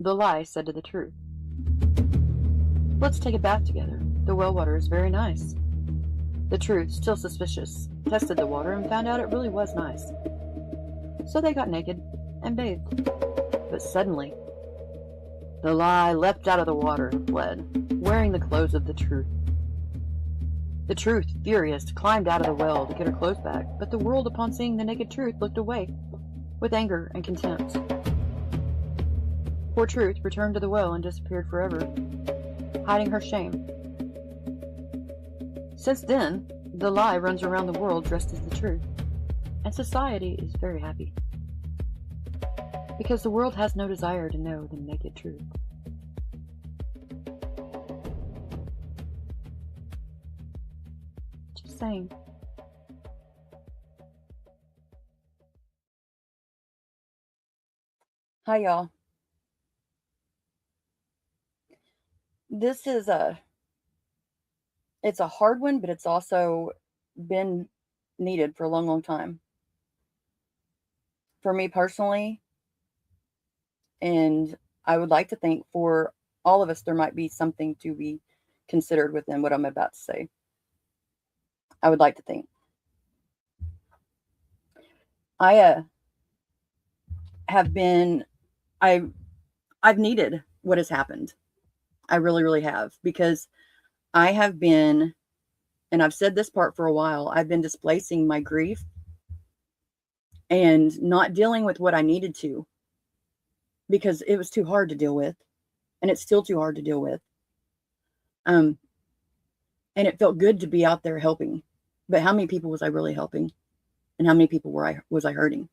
The lie said to the truth, "Let's take a bath together. The well water is very nice." The truth, still suspicious, tested the water and found out it really was nice. So they got naked and bathed. But suddenly, the lie leapt out of the water and fled, wearing the clothes of the truth. The truth, furious, climbed out of the well to get her clothes back, but the world, upon seeing the naked truth, looked away with anger and contempt. Poor Truth returned to the well and disappeared forever, hiding her shame. Since then, the lie runs around the world dressed as the truth, and society is very happy, because the world has no desire to know the naked truth. Just saying. Hi, y'all. This is it's a hard one, but it's also been needed for a long, long time. For me personally, and I would like to think for all of us, there might be something to be considered within what I'm about to say. I would like to think. I have been I've needed what has happened. I really, really have, because I have been, and I've said this part for a while, I've been displacing my grief and not dealing with what I needed to, because it was too hard to deal with, and it's still too hard to deal with. And it felt good to be out there helping, but how many people was I really helping, and how many people was I hurting?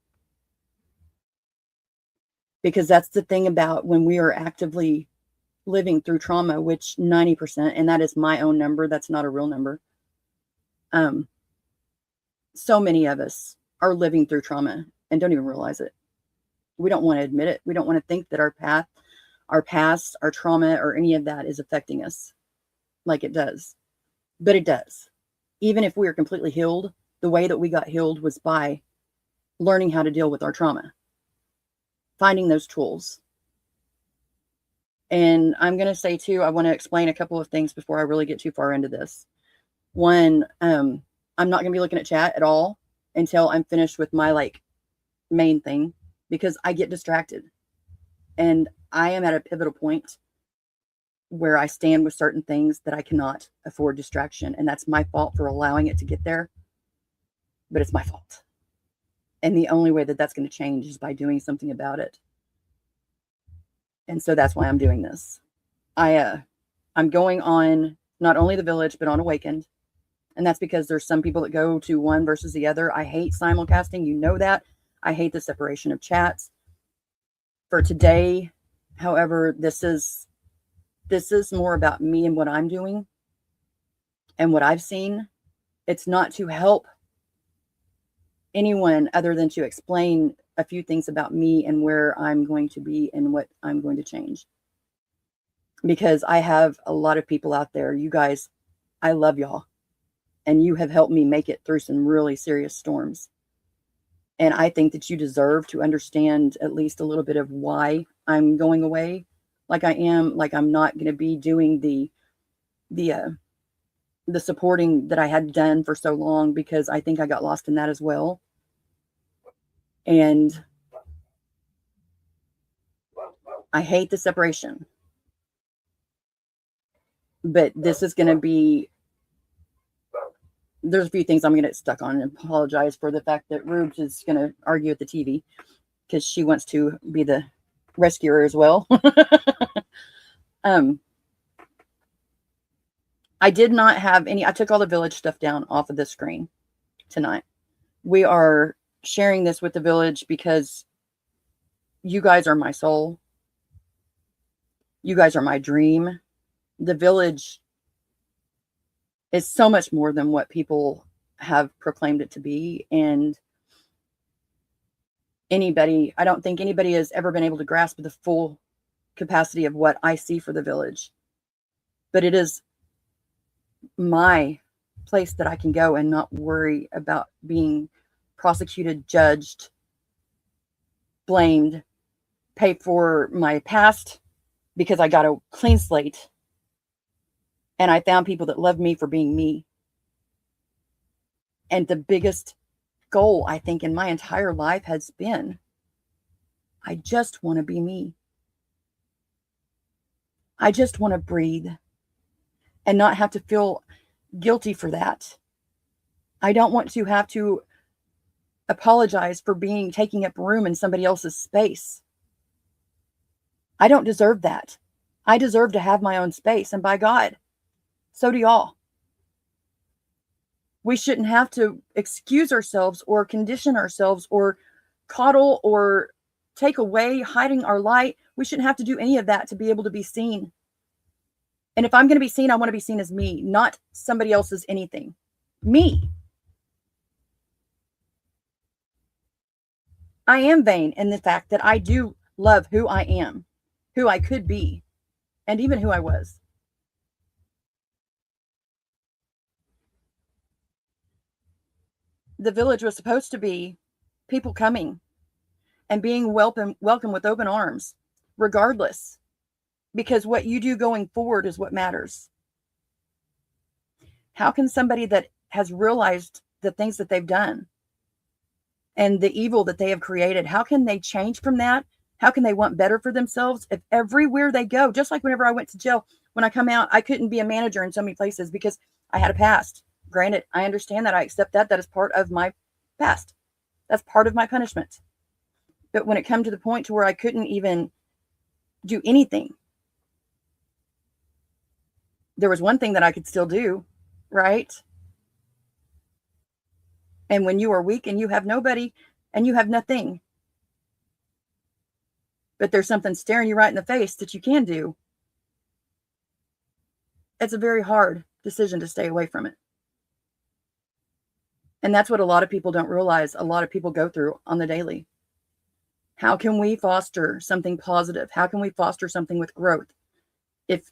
Because that's the thing about when we are actively living through trauma, which 90%, and that is my own number, that's not a real number. So many of us are living through trauma and don't even realize it. We don't want to admit it. We don't want to think that our past, our trauma, or any of that is affecting us like it does. But it does. Even if we are completely healed, the way that we got healed was by learning how to deal with our trauma, finding those tools. And I'm going to say too, I want to explain a couple of things before I really get too far into this. One, I'm not going to be looking at chat at all until I'm finished with my main thing, because I get distracted, and I am at a pivotal point where I stand with certain things that I cannot afford distraction. And that's my fault for allowing it to get there, but it's my fault. And the only way that that's going to change is by doing something about it. And so that's why I'm doing this. I'm going on not only The Village, but on Awakened. And that's because there's some people that go to one versus the other. I hate simulcasting. You know that. I hate the separation of chats. For today, however, this is more about me and what I'm doing and what I've seen. It's not to help anyone other than to explain a few things about me and where I'm going to be and what I'm going to change. Because I have a lot of people out there. You guys, I love y'all. And you have helped me make it through some really serious storms. And I think that you deserve to understand at least a little bit of why I'm going away like I am. Like, I'm not going to be doing the supporting that I had done for so long, because I think I got lost in that as well. And I hate the separation. But this is going to be, there's a few things I'm going to get stuck on, and apologize for the fact that Rubes is going to argue at the TV because she wants to be the rescuer as well. I did not have any, I took all the Village stuff down off of the screen tonight. We are sharing this with the Village because you guys are my soul. You guys are my dream. The Village is so much more than what people have proclaimed it to be. And I don't think anybody has ever been able to grasp the full capacity of what I see for the Village. But it is my place that I can go and not worry about being prosecuted, judged, blamed, pay for my past, because I got a clean slate and I found people that love me for being me. And the biggest goal, I think, in my entire life has been, I just want to be me. I just want to breathe and not have to feel guilty for that. I don't want to have to apologize for taking up room in somebody else's space. I don't deserve that. I deserve to have my own space, and by God, so do y'all. We shouldn't have to excuse ourselves or condition ourselves or coddle or take away hiding our light. We shouldn't have to do any of that to be able to be seen. And if I'm going to be seen, I want to be seen as me, not somebody else's anything. Me. I am vain in the fact that I do love who I am, who I could be, and even who I was. The village was supposed to be people coming and being welcome with open arms, regardless, because what you do going forward is what matters. How can somebody that has realized the things that they've done and the evil that they have created, how can they change from that? How can they want better for themselves if everywhere they go, just like whenever I went to jail, when I come out, I couldn't be a manager in so many places because I had a past. Granted, I understand that. I accept that. That is part of my past. That's part of my punishment. But when it came to the point to where I couldn't even do anything, there was one thing that I could still do, right? And when you are weak and you have nobody and you have nothing, but there's something staring you right in the face that you can do, it's a very hard decision to stay away from it. And that's what a lot of people don't realize. A lot of people go through on the daily. How can we foster something positive? How can we foster something with growth? If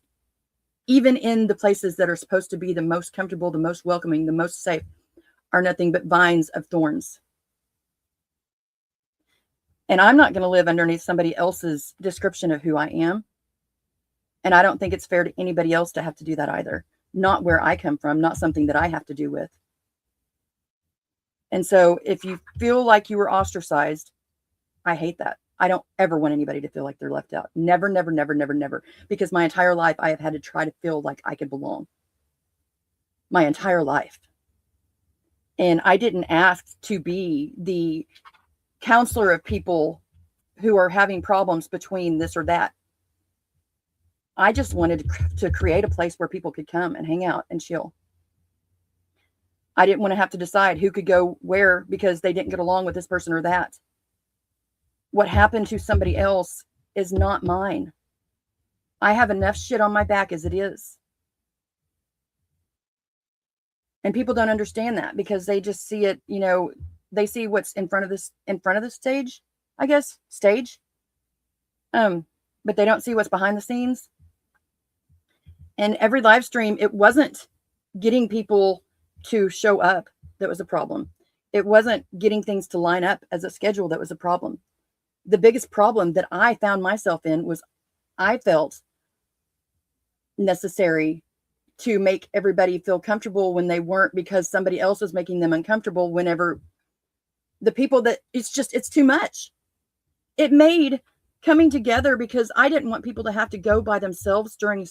even in the places that are supposed to be the most comfortable, the most welcoming, the most safe, are nothing but vines of thorns. And I'm not going to live underneath somebody else's description of who I am. And I don't think it's fair to anybody else to have to do that either. Not where I come from, not something that I have to do with. And so if you feel like you were ostracized, I hate that. I don't ever want anybody to feel like they're left out. Never, never, never, never, never. Because my entire life, I have had to try to feel like I could belong. My entire life. And I didn't ask to be the counselor of people who are having problems between this or that. I just wanted to create a place where people could come and hang out and chill. I didn't want to have to decide who could go where because they didn't get along with this person or that. What happened to somebody else is not mine. I have enough shit on my back as it is. And people don't understand that because they just see it, they see what's in front of the stage, I guess, stage. But they don't see what's behind the scenes. And every live stream, it wasn't getting people to show up that was a problem. It wasn't getting things to line up as a schedule that was a problem. The biggest problem that I found myself in was I felt necessary to make everybody feel comfortable when they weren't, because somebody else was making them uncomfortable. Whenever the people that it's too much. It made coming together, because I didn't want people to have to go by themselves during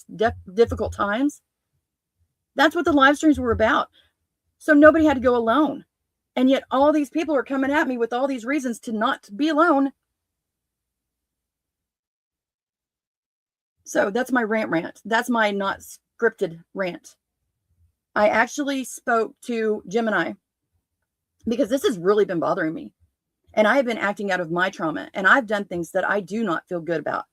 difficult times. That's what the live streams were about. So nobody had to go alone. And yet all these people are coming at me with all these reasons to not be alone. So that's my rant. That's my not scripted rant. I actually spoke to Gemini because this has really been bothering me. And I have been acting out of my trauma, and I've done things that I do not feel good about.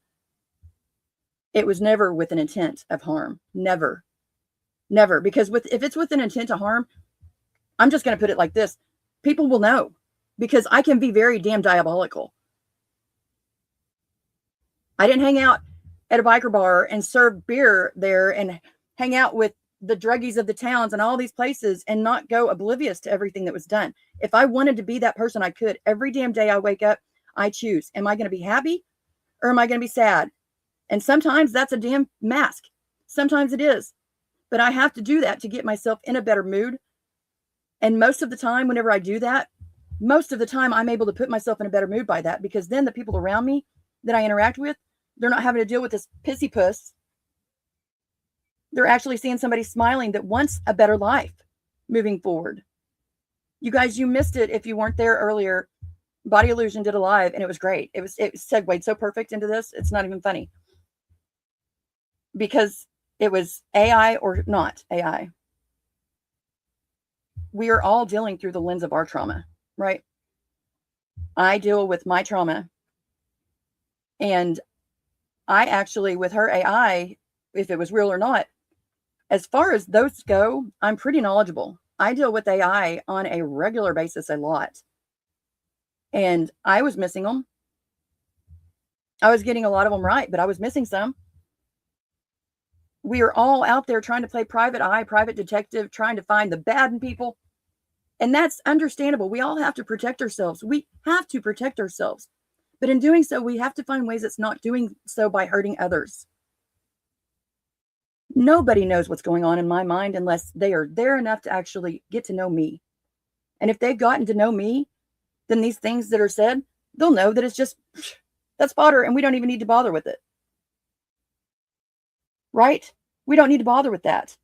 It was never with an intent of harm. Never. Never. Because if it's with an intent to harm, I'm just going to put it like this. People will know, because I can be very damn diabolical. I didn't hang out at a biker bar and serve beer there and hang out with the druggies of the towns and all these places and not go oblivious to everything that was done. If I wanted to be that person, I could. Every damn day I wake up, I choose. Am I going to be happy or am I going to be sad? And sometimes that's a damn mask. Sometimes it is. But I have to do that to get myself in a better mood. And most of the time, whenever I do that, most of the time I'm able to put myself in a better mood by that, because then the people around me that I interact with, they're not having to deal with this pissy puss. They're actually seeing somebody smiling that wants a better life moving forward. You guys, you missed it if you weren't there earlier. Body Illusion did a live and it was great. It segued so perfect into this. It's not even funny. Because it was AI or not AI. We are all dealing through the lens of our trauma, right? I deal with my trauma. And I actually, with her AI, if it was real or not, as far as those go, I'm pretty knowledgeable. I deal with AI on a regular basis a lot. And I was missing them. I was getting a lot of them right, but I was missing some. We are all out there trying to play private eye, private detective, trying to find the bad in people. And that's understandable. We all have to protect ourselves. We have to protect ourselves. But in doing so, we have to find ways it's not doing so by hurting others. Nobody knows what's going on in my mind unless they are there enough to actually get to know me. And if they've gotten to know me, then these things that are said, they'll know that it's just, that's fodder and we don't even need to bother with it. Right? We don't need to bother with that.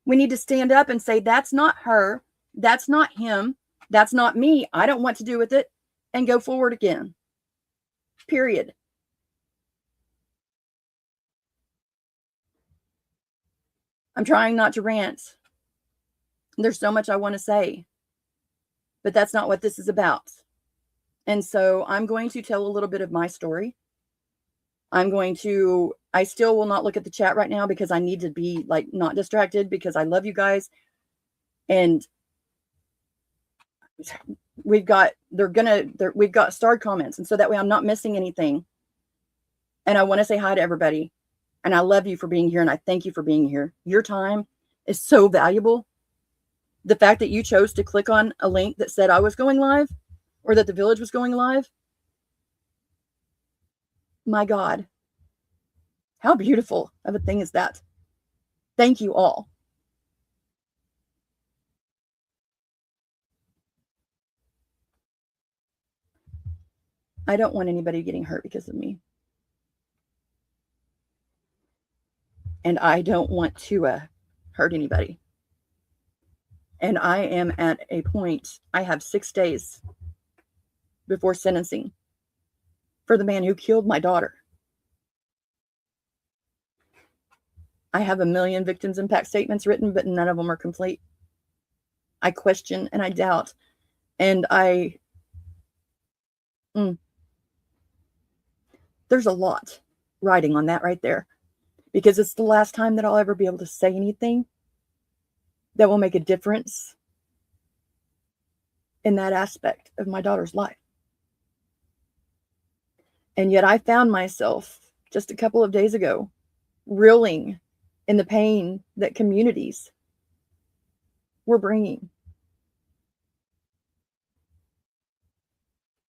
We need to stand up and say, that's not her. That's not him. That's not me. I don't want to do with it, and go forward again. Period. I'm trying not to rant. There's so much I want to say, but that's not what this is about. And so I'm going to tell a little bit of my story. I still will not look at the chat right now because I need to be like not distracted, because I love you guys. And we've got starred comments. And so that way I'm not missing anything. And I want to say hi to everybody. And I love you for being here. And I thank you for being here. Your time is so valuable. The fact that you chose to click on a link that said I was going live, or that the village was going live. My God, how beautiful of a thing is that? Thank you all. I don't want anybody getting hurt because of me. And I don't want to hurt anybody. And I am at a point, I have 6 days before sentencing for the man who killed my daughter. I have 1 million victims impact statements written, but none of them are complete. I question and I doubt. And there's a lot riding on that right there, because it's the last time that I'll ever be able to say anything that will make a difference in that aspect of my daughter's life. And yet I found myself just a couple of days ago reeling in the pain that communities were bringing.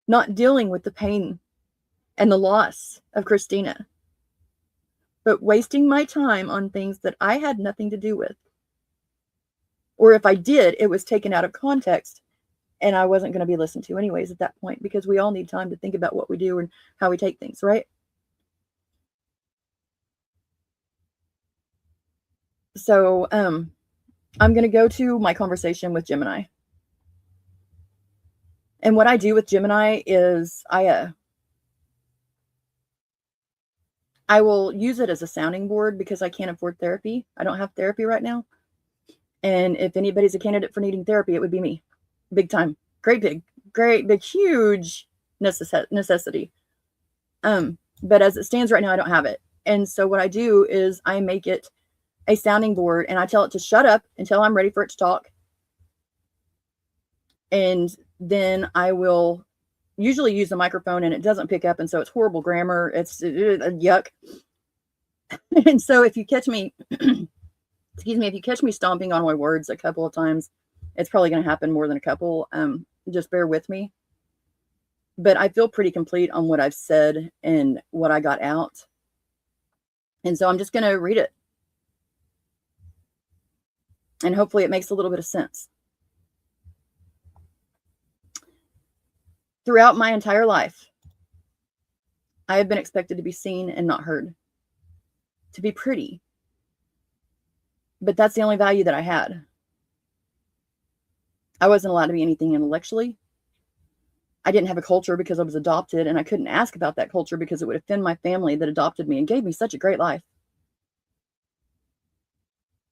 Not dealing with the pain and the loss of Christina, but wasting my time on things that I had nothing to do with. Or if I did, it was taken out of context and I wasn't going to be listened to anyways at that point, because we all need time to think about what we do and how we take things, right? So I'm going to go to my conversation with Gemini. And what I do with Gemini is I will use it as a sounding board, because I can't afford therapy. I don't have therapy right now. And if anybody's a candidate for needing therapy, it would be me. Big time. Great big, huge necessity. But as it stands right now, I don't have it. And so what I do is I make it a sounding board, and I tell it to shut up until I'm ready for it to talk. And then I will usually use the microphone, and it doesn't pick up. And so it's horrible grammar. It's yuck. And so if you catch me, if you catch me stomping on my words a couple of times, it's probably going to happen more than a couple. Just bear with me. But I feel pretty complete on what I've said and what I got out. And so I'm just going to read it. And hopefully it makes a little bit of sense. Throughout my entire life, I have been expected to be seen and not heard, to be pretty. But that's the only value that I had. I wasn't allowed to be anything intellectually. I didn't have a culture because I was adopted, and I couldn't ask about that culture because it would offend my family that adopted me and gave me such a great life.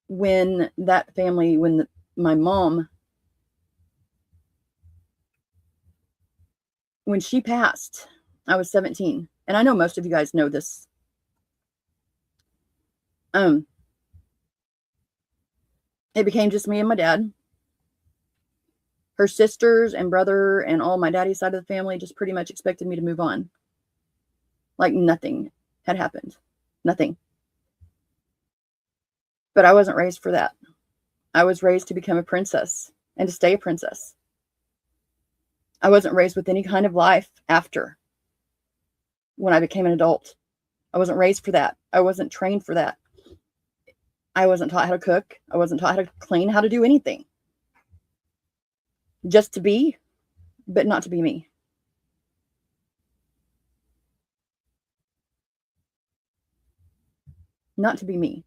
When that family, my mom, when she passed, I was 17. And I know most of you guys know this. It became just me and my dad. Her sisters and brother and all my daddy's side of the family just pretty much expected me to move on. Like nothing had happened. Nothing. But I wasn't raised for that. I was raised to become a princess and to stay a princess. I wasn't raised with any kind of life after when I became an adult. I wasn't raised for that. I wasn't trained for that. I wasn't taught how to cook. I wasn't taught how to clean, how to do anything. Just to be, but not to be me. Not to be me.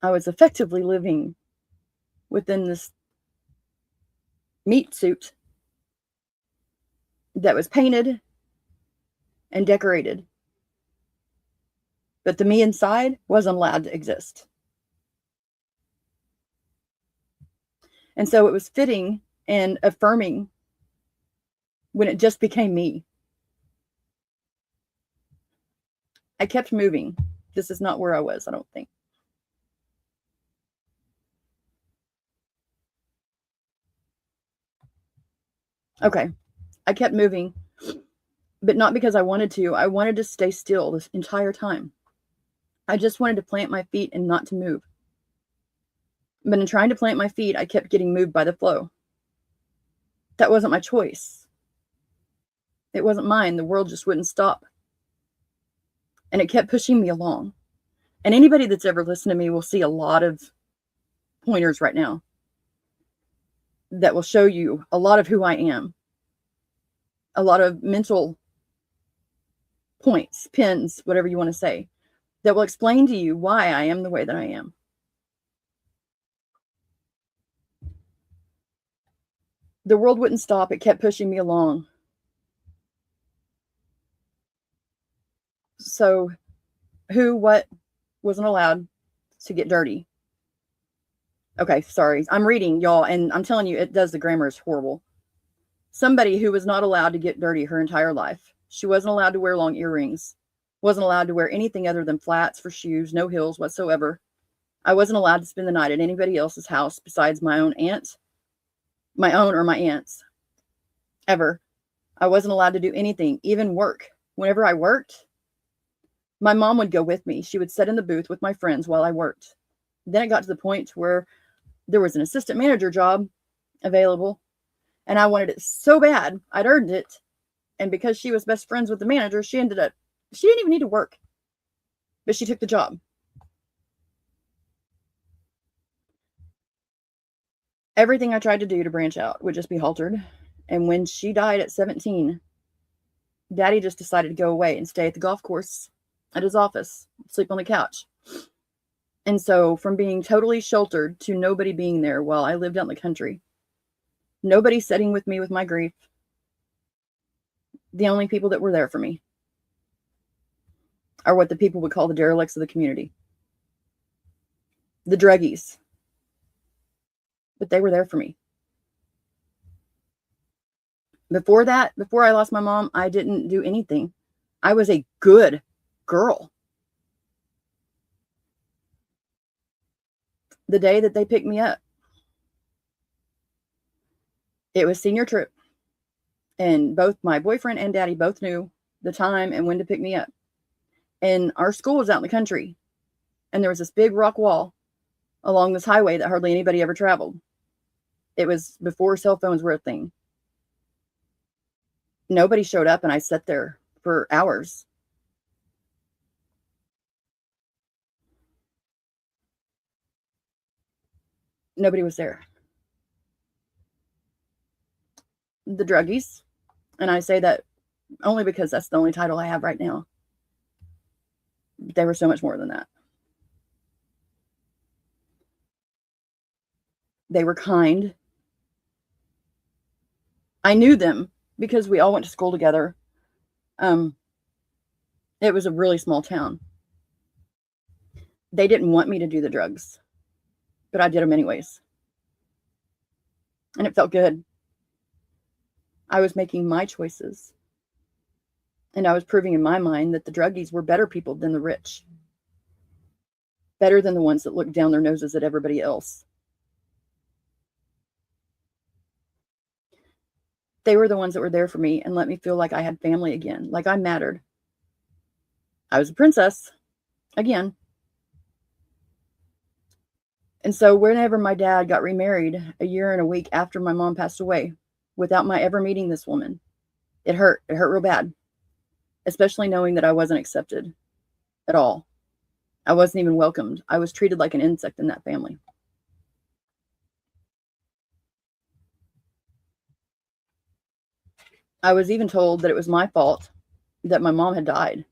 I was effectively living within this meat suit that was painted and decorated. But the me inside wasn't allowed to exist. And so it was fitting and affirming when it just became me. I kept moving. This is not where I was, I don't think. Okay. I kept moving, but not because I wanted to. I wanted to stay still this entire time. I just wanted to plant my feet and not to move. But in trying to plant my feet, I kept getting moved by the flow. That wasn't my choice. It wasn't mine. The world just wouldn't stop. And it kept pushing me along. And anybody that's ever listened to me will see a lot of pointers right now that will show you a lot of who I am. A lot of mental points, pins, whatever you want to say, that will explain to you why I am the way that I am. The world wouldn't stop. It kept pushing me along. So what wasn't allowed to get dirty? Okay, sorry. I'm reading, y'all, and I'm telling you, the grammar is horrible. Somebody who was not allowed to get dirty her entire life. She wasn't allowed to wear long earrings. Wasn't allowed to wear anything other than flats for shoes, no heels whatsoever. I wasn't allowed to spend the night at anybody else's house besides my own aunt, my own or my aunt's, ever. I wasn't allowed to do anything, even work. Whenever I worked, my mom would go with me. She would sit in the booth with my friends while I worked. Then it got to the point where there was an assistant manager job available, and I wanted it so bad. I'd earned it. And because she was best friends with the manager, she didn't even need to work, but she took the job. Everything I tried to do to branch out would just be halted. And when she died at 17, Daddy just decided to go away and stay at the golf course at his office, sleep on the couch. And so from being totally sheltered to nobody being there while I lived out in the country, nobody sitting with me with my grief, the only people that were there for me are what the people would call the derelicts of the community, the druggies. But they were there for me. Before that, before I lost my mom, I didn't do anything. I was a good girl. The day that they picked me up, it was senior trip. And both my boyfriend and Daddy both knew the time and when to pick me up. And our school was out in the country. And there was this big rock wall along this highway that hardly anybody ever traveled. It was before cell phones were a thing. Nobody showed up, and I sat there for hours Nobody was there. The druggies, and I say that only because that's the only title I have right now. They were so much more than that. They were kind. I knew them because we all went to school together. Um, it was a really small town. They didn't want me to do the drugs, but I did them anyways. And it felt good. I was making my choices. And I was proving in my mind that the druggies were better people than the rich, better than the ones that looked down their noses at everybody else. They were the ones that were there for me and let me feel like I had family again, like I mattered. I was a princess again. And so whenever my dad got remarried a year and a week after my mom passed away, without my ever meeting this woman, it hurt. It hurt real bad, especially knowing that I wasn't accepted at all. I wasn't even welcomed. I was treated like an insect in that family. I was even told that it was my fault that my mom had died.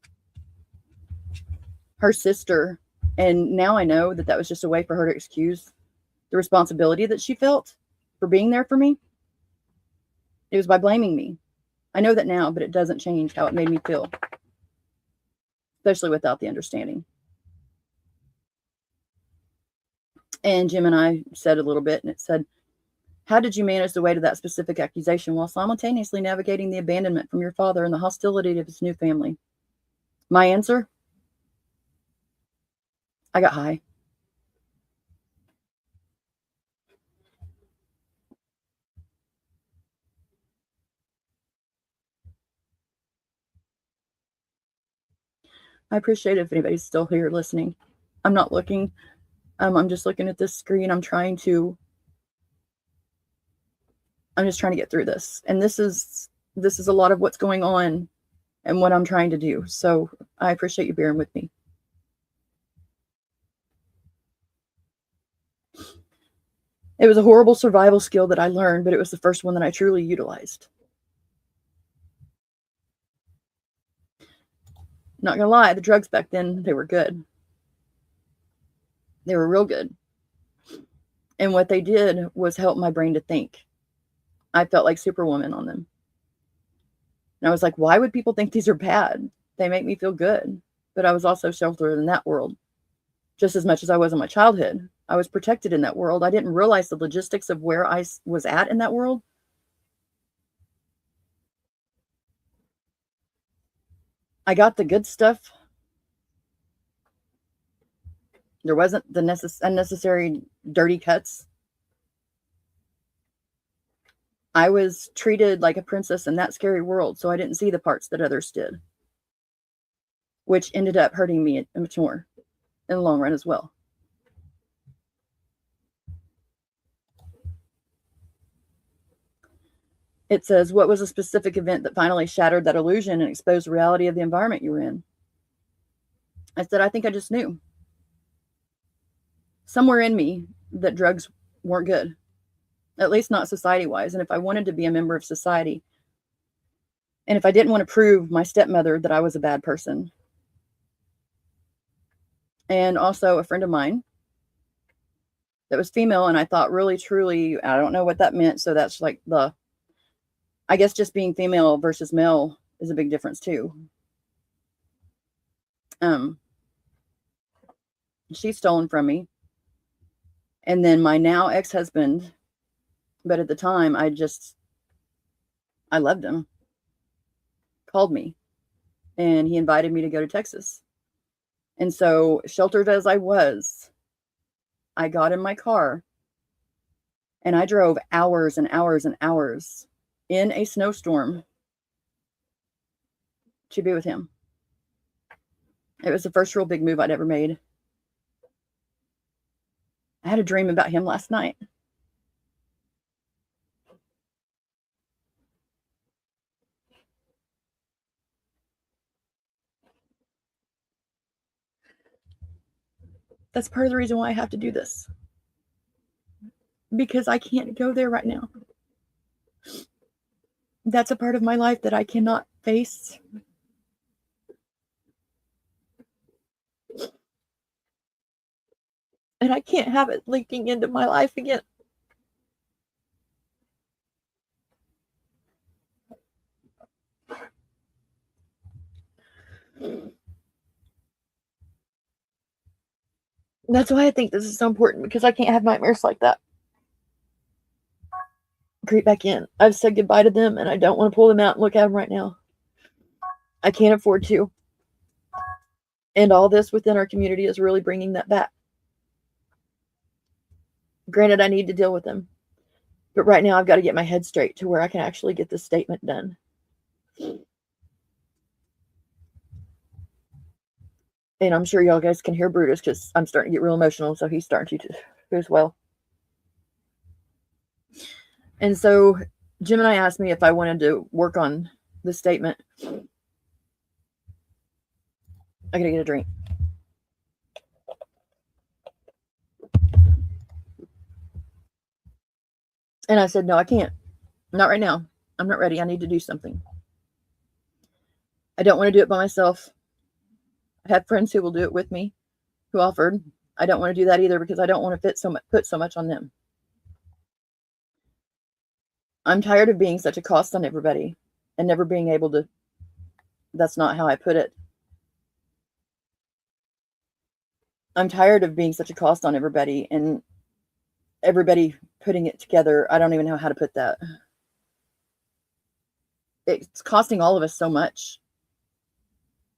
Her sister, and now I know that that was just a way for her to excuse the responsibility that she felt for being there for me. It was by blaming me. I know that now, but it doesn't change how it made me feel, especially without the understanding. And Jim and I said a little bit, and it said, how did you manage the weight of that specific accusation while simultaneously navigating the abandonment from your father and the hostility of his new family? My answer? I got high. I appreciate it if anybody's still here listening. I'm not looking. I'm just looking at this screen. I'm just trying to get through this. And this is a lot of what's going on and what I'm trying to do. So I appreciate you bearing with me. It was a horrible survival skill that I learned, but it was the first one that I truly utilized. Not gonna lie, the drugs back then, they were good. They were real good. And what they did was help my brain to think. I felt like Superwoman on them. And I was like, why would people think these are bad? They make me feel good. But I was also sheltered in that world just as much as I was in my childhood. I was protected in that world. I didn't realize the logistics of where I was at in that world. I got the good stuff. There wasn't the unnecessary dirty cuts. I was treated like a princess in that scary world, so I didn't see the parts that others did, which ended up hurting me much more in the long run as well. It says, what was a specific event that finally shattered that illusion and exposed the reality of the environment you were in? I said, I think I just knew somewhere in me that drugs weren't good, at least not society wise. And if I wanted to be a member of society, and if I didn't want to prove my stepmother that I was a bad person, and also a friend of mine that was female, and I thought really, truly, I don't know what that meant. So that's like I guess just being female versus male is a big difference too. She's stolen from me. And then my now ex-husband, but at the time I loved him, called me and he invited me to go to Texas. And so, sheltered as I was, I got in my car and I drove hours and hours and hours in a snowstorm to be with him. It was the first real big move I'd ever made. I had a dream about him last night. That's part of the reason why I have to do this. because I can't go there right now. That's a part of my life that I cannot face. And I can't have it leaking into my life again. That's why I think this is so important, because I can't have nightmares like that creep back in. I've said goodbye to them, and I don't want to pull them out and look at them right now. I can't afford to. And all this within our community is really bringing that back. Granted, I need to deal with them. But right now, I've got to get my head straight to where I can actually get this statement done. And I'm sure y'all guys can hear Brutus, because I'm starting to get real emotional, so he's starting to as well. And so Jim and I asked me if I wanted to work on the statement. I gotta get a drink. And I said, no, I can't. Not right now. I'm not ready. I need to do something. I don't want to do it by myself. I have friends who will do it with me, who offered. I don't want to do that either, because I don't want to put so much on them. I'm tired of being such a cost on everybody and never being able to. That's not how I put it. I'm tired of being such a cost on everybody and everybody putting it together. I don't even know how to put that. It's costing all of us so much,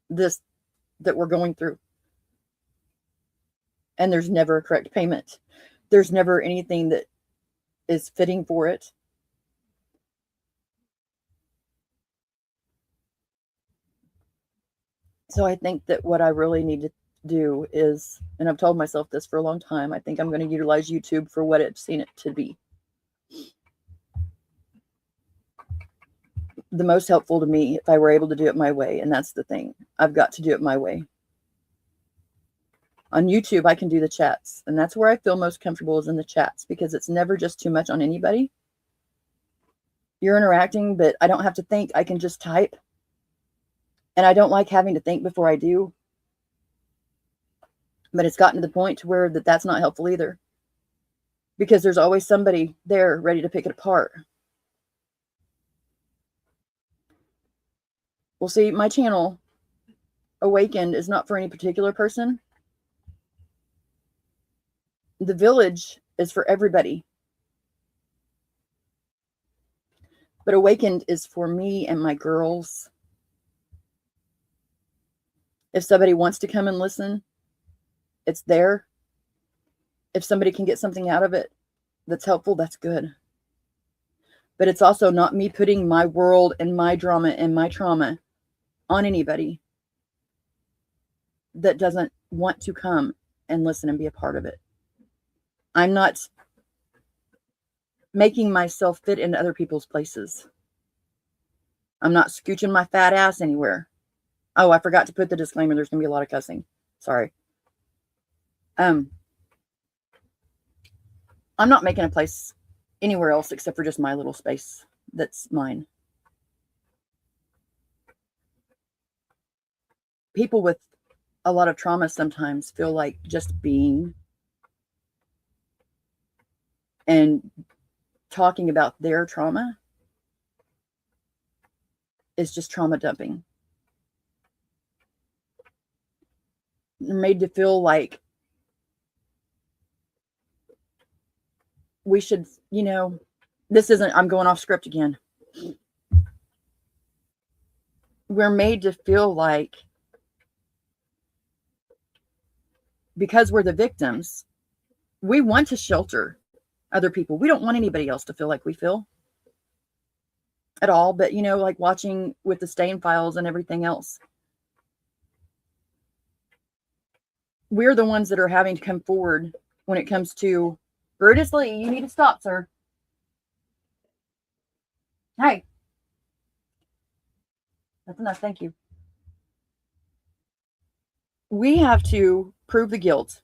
this that we're going through. And there's never a correct payment. There's never anything that is fitting for it. So I think that what I really need to do is, and I've told myself this for a long time, I think I'm going to utilize YouTube for what I've seen it to be. The most helpful to me if I were able to do it my way. And that's the thing. I've got to do it my way. On YouTube, I can do the chats. And that's where I feel most comfortable, is in the chats, because it's never just too much on anybody. You're interacting, but I don't have to think. I can just type. And I don't like having to think before I do. But it's gotten to the point to where that's not helpful either. Because there's always somebody there ready to pick it apart. Well, see, my channel, Awakened, is not for any particular person. The village is for everybody. But Awakened is for me and my girls. If somebody wants to come and listen, it's there. If somebody can get something out of it that's helpful, that's good. But it's also not me putting my world and my drama and my trauma on anybody that doesn't want to come and listen and be a part of it. I'm not making myself fit into other people's places. I'm not scooching my fat ass anywhere. Oh, I forgot to put the disclaimer. There's going to be a lot of cussing. Sorry. I'm not making a place anywhere else except for just my little space that's mine. People with a lot of trauma sometimes feel like just being and talking about their trauma is just trauma dumping. They're made to feel like we should, this isn't, I'm going off script again. We're made to feel like, because we're the victims, we want to shelter other people. We don't want anybody else to feel like we feel at all. But, like watching with the stain files and everything else, we're the ones that are having to come forward when it comes to Brutus Lee. You need to stop, sir. Hey. That's enough. Thank you. We have to prove the guilt.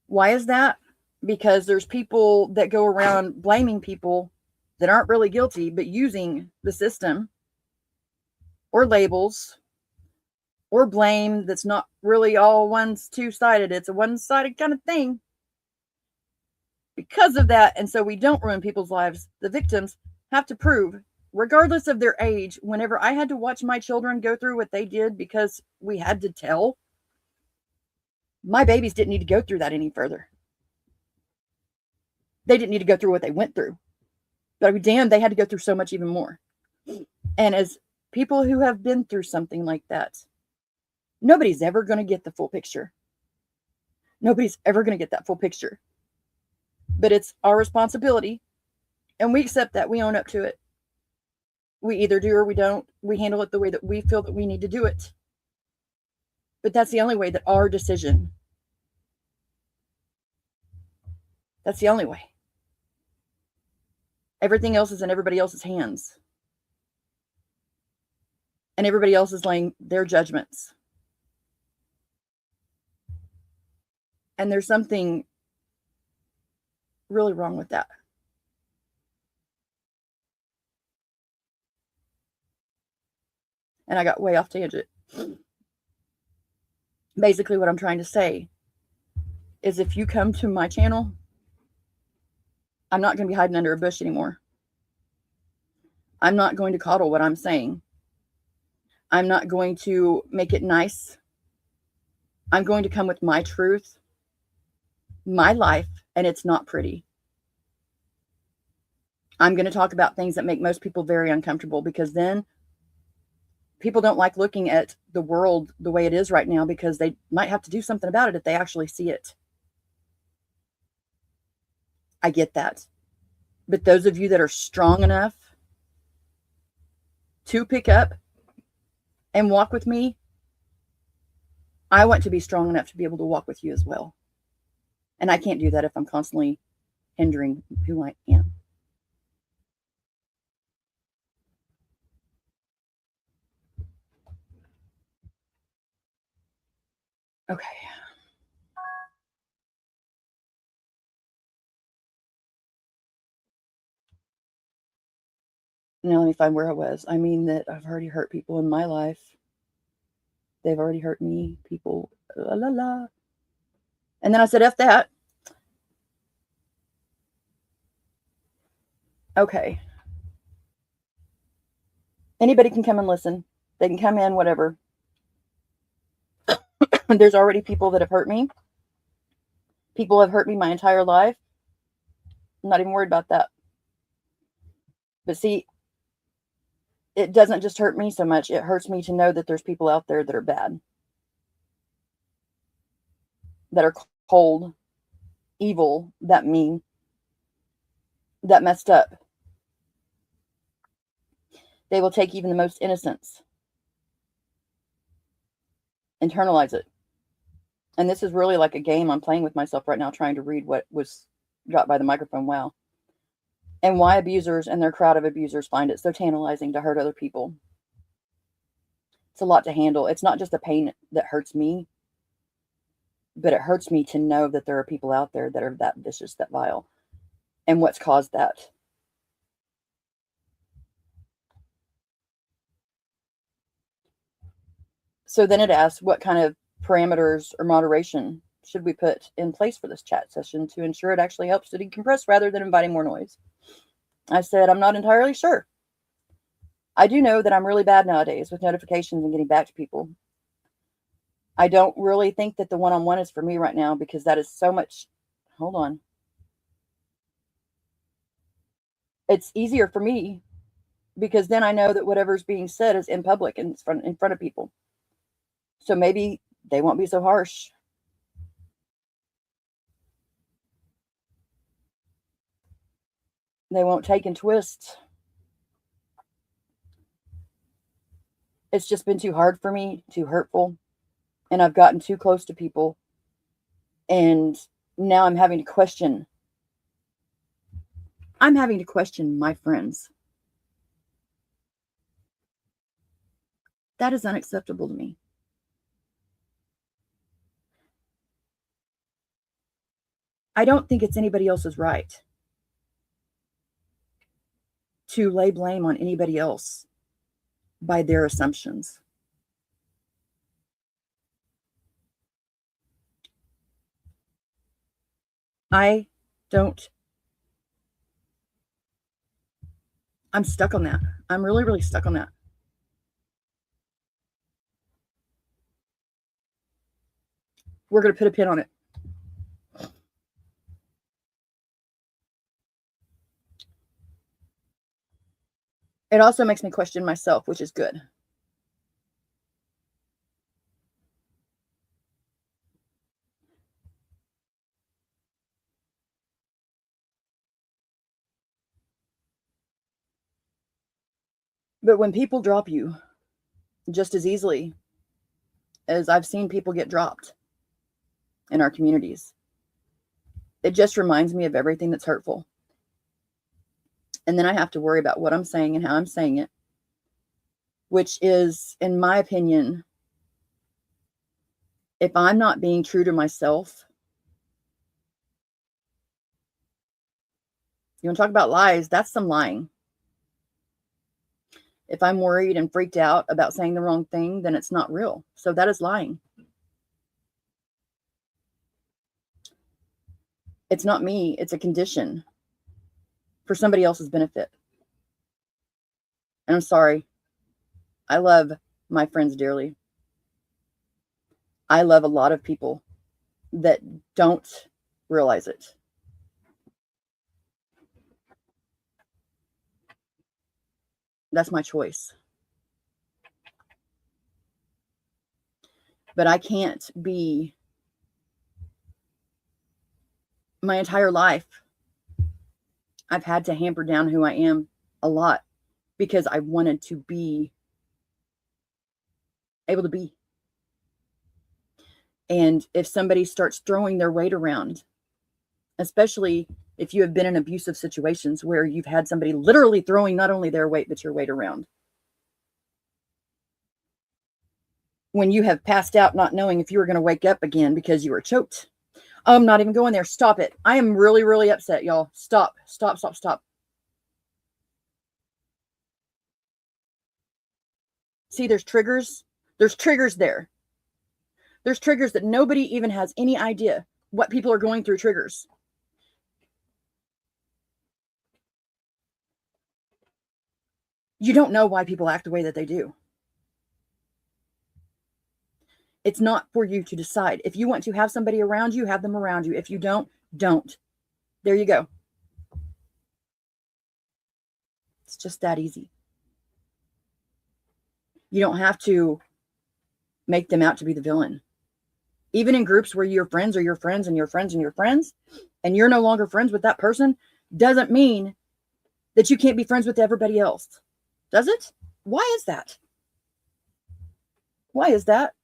Why is that? because there's people that go around blaming people that aren't really guilty, but using the system or labels or blame that's not really all two-sided. It's a one-sided kind of thing. Because of that, and so we don't ruin people's lives, the victims have to prove, regardless of their age, whenever I had to watch my children go through what they did because we had to tell, my babies didn't need to go through that any further. They didn't need to go through what they went through. But I'd be damned, they had to go through so much even more. And as people who have been through something like that, nobody's ever going to get the full picture. Nobody's ever going to get that full picture. But it's our responsibility, and we accept that. We own up to it. We either do or we don't. We handle it the way that we feel that we need to do it. But that's the only way, that our decision. That's the only way. Everything else is in everybody else's hands. And everybody else is laying their judgments. And there's something really wrong with that. And I got way off tangent. Basically, what I'm trying to say is, if you come to my channel, I'm not going to be hiding under a bush anymore. I'm not going to coddle what I'm saying. I'm not going to make it nice. I'm going to come with my truth, my life, and it's not pretty. I'm going to talk about things that make most people very uncomfortable, because then people don't like looking at the world the way it is right now, because they might have to do something about it if they actually see it. I get that. But those of you that are strong enough to pick up and walk with me, I want to be strong enough to be able to walk with you as well. And I can't do that if I'm constantly hindering who I am. Okay. Now let me find where I was. I mean that I've already hurt people in my life. They've already hurt me. People, la la la. And then I said, F that. Okay. Anybody can come and listen. They can come in, whatever. There's already people that have hurt me. People have hurt me my entire life. I'm not even worried about that. But see, it doesn't just hurt me so much. It hurts me to know that there's people out there that are bad, that are cold, evil, that mean, that messed up. They will take even the most innocence, internalize it. And this is really like a game I'm playing with myself right now, trying to read what was dropped by the microphone. Wow. And why abusers and their crowd of abusers find it so tantalizing to hurt other people. It's a lot to handle. It's not just the pain that hurts me, but it hurts me to know that there are people out there that are that vicious, that vile, and what's caused that. So then it asks, what kind of parameters or moderation should we put in place for this chat session to ensure it actually helps to decompress rather than inviting more noise? I said, I'm not entirely sure. I do know that I'm really bad nowadays with notifications and getting back to people. I don't really think that the one-on-one is for me right now, because that is so much. Hold on. It's easier for me because then I know that whatever's being said is in public and in front of people. So maybe they won't be so harsh. They won't take and twist. It's just been too hard for me, too hurtful. And I've gotten too close to people. And now I'm having to question. I'm having to question my friends. That is unacceptable to me. I don't think it's anybody else's right to lay blame on anybody else by their assumptions. I don't, I'm stuck on that. I'm really, really stuck on that. We're going to put a pin on it. It also makes me question myself, which is good. But when people drop you just as easily as I've seen people get dropped in our communities, it just reminds me of everything that's hurtful. And then I have to worry about what I'm saying and how I'm saying it, which is, in my opinion, if I'm not being true to myself, you want to talk about lies, that's some lying. If I'm worried and freaked out about saying the wrong thing, then it's not real. So that is lying. It's not me, it's a condition for somebody else's benefit. And I'm sorry. I love my friends dearly. I love a lot of people that don't realize it. That's my choice. But I can't be my entire life. I've had to hamper down who I am a lot because I wanted to be able to be. And if somebody starts throwing their weight around, especially if you have been in abusive situations where you've had somebody literally throwing not only their weight, but your weight around. When you have passed out not knowing if you were going to wake up again because you were choked. Oh, I'm not even going there. Stop it. I am really, really upset, y'all. Stop, stop, stop, stop. See, there's triggers. There's triggers there. There's triggers that nobody even has any idea what people are going through triggers. You don't know why people act the way that they do. It's not for you to decide. If you want to have somebody around you, have them around you. If you don't, don't. There you go. It's just that easy. You don't have to make them out to be the villain. Even in groups where your friends are your friends and your friends and your friends, and you're no longer friends with that person, doesn't mean that you can't be friends with everybody else. Does it? Why is that? Why is that?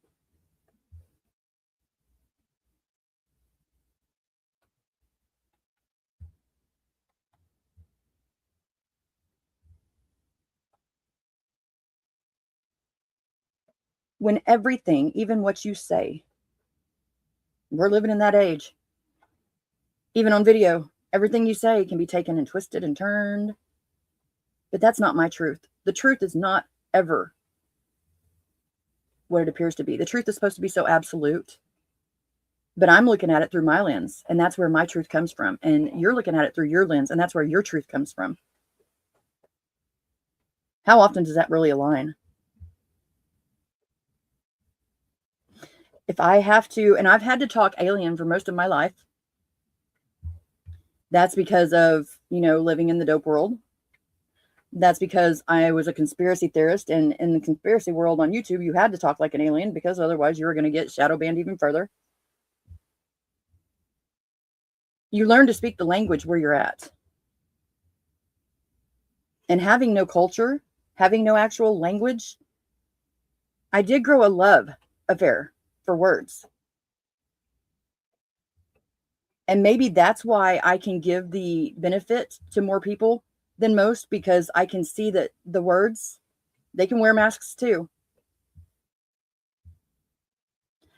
When everything, even what you say, we're living in that age. Even on video, everything you say can be taken and twisted and turned. But that's not my truth. The truth is not ever what it appears to be. The truth is supposed to be so absolute. But I'm looking at it through my lens, and that's where my truth comes from. And you're looking at it through your lens, and that's where your truth comes from. How often does that really align? If I have to, and I've had to talk alien for most of my life, that's because of, living in the dope world. That's because I was a conspiracy theorist, and in the conspiracy world on YouTube, you had to talk like an alien because otherwise you were going to get shadow banned even further. You learn to speak the language where you're at. And having no culture, having no actual language, I did grow a love affair for words. And maybe that's why I can give the benefit to more people than most, because I can see that the words, they can wear masks too.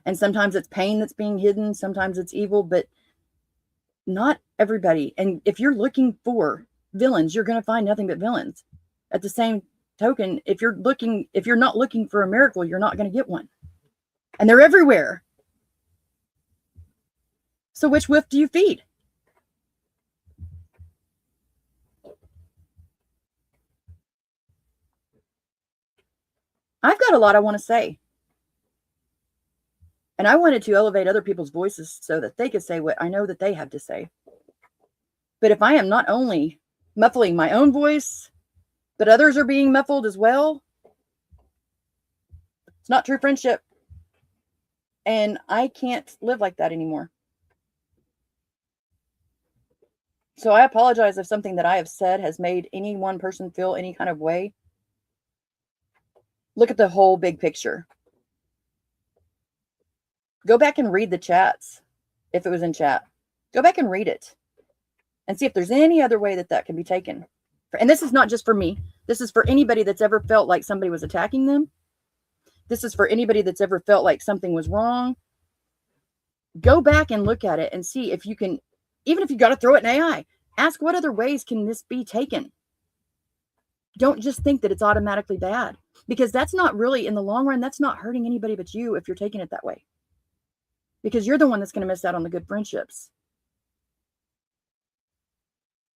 And sometimes it's pain that's being hidden, sometimes it's evil, but not everybody. And if you're looking for villains, you're going to find nothing but villains. At the same token, if you're not looking for a miracle, you're not going to get one. And they're everywhere. So which wolf do you feed? I've got a lot I want to say. And I wanted to elevate other people's voices so that they could say what I know that they have to say. But if I am not only muffling my own voice, but others are being muffled as well, it's not true friendship. And I can't live like that anymore. So I apologize if something that I have said has made any one person feel any kind of way. Look at the whole big picture. Go back and read the chats. If it was in chat, go back and read it and see if there's any other way that that can be taken. And this is not just for me. This is for anybody that's ever felt like somebody was attacking them. This is for anybody that's ever felt like something was wrong. Go back and look at it and see if you can, even if you got to throw it in AI, ask what other ways can this be taken? Don't just think that it's automatically bad, because that's not really, in the long run, that's not hurting anybody but you if you're taking it that way. Because you're the one that's going to miss out on the good friendships.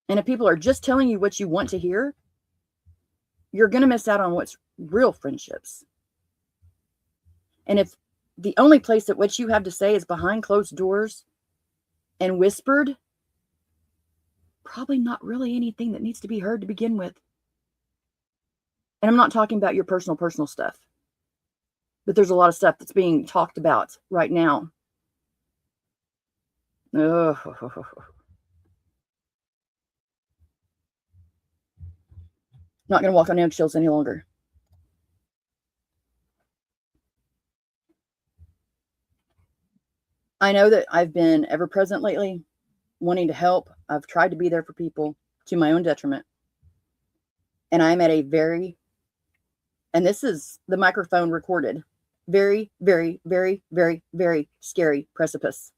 And if people are just telling you what you want to hear, you're going to miss out on what's real friendships. And if the only place that what you have to say is behind closed doors and whispered, probably not really anything that needs to be heard to begin with. And I'm not talking about your personal stuff, but there's a lot of stuff that's being talked about right now. Oh. Not going to walk on eggshells any longer. I know that I've been ever present lately, wanting to help. I've tried to be there for people to my own detriment. And I'm at a very, and this is the microphone recorded, very, very, very, very, very scary precipice.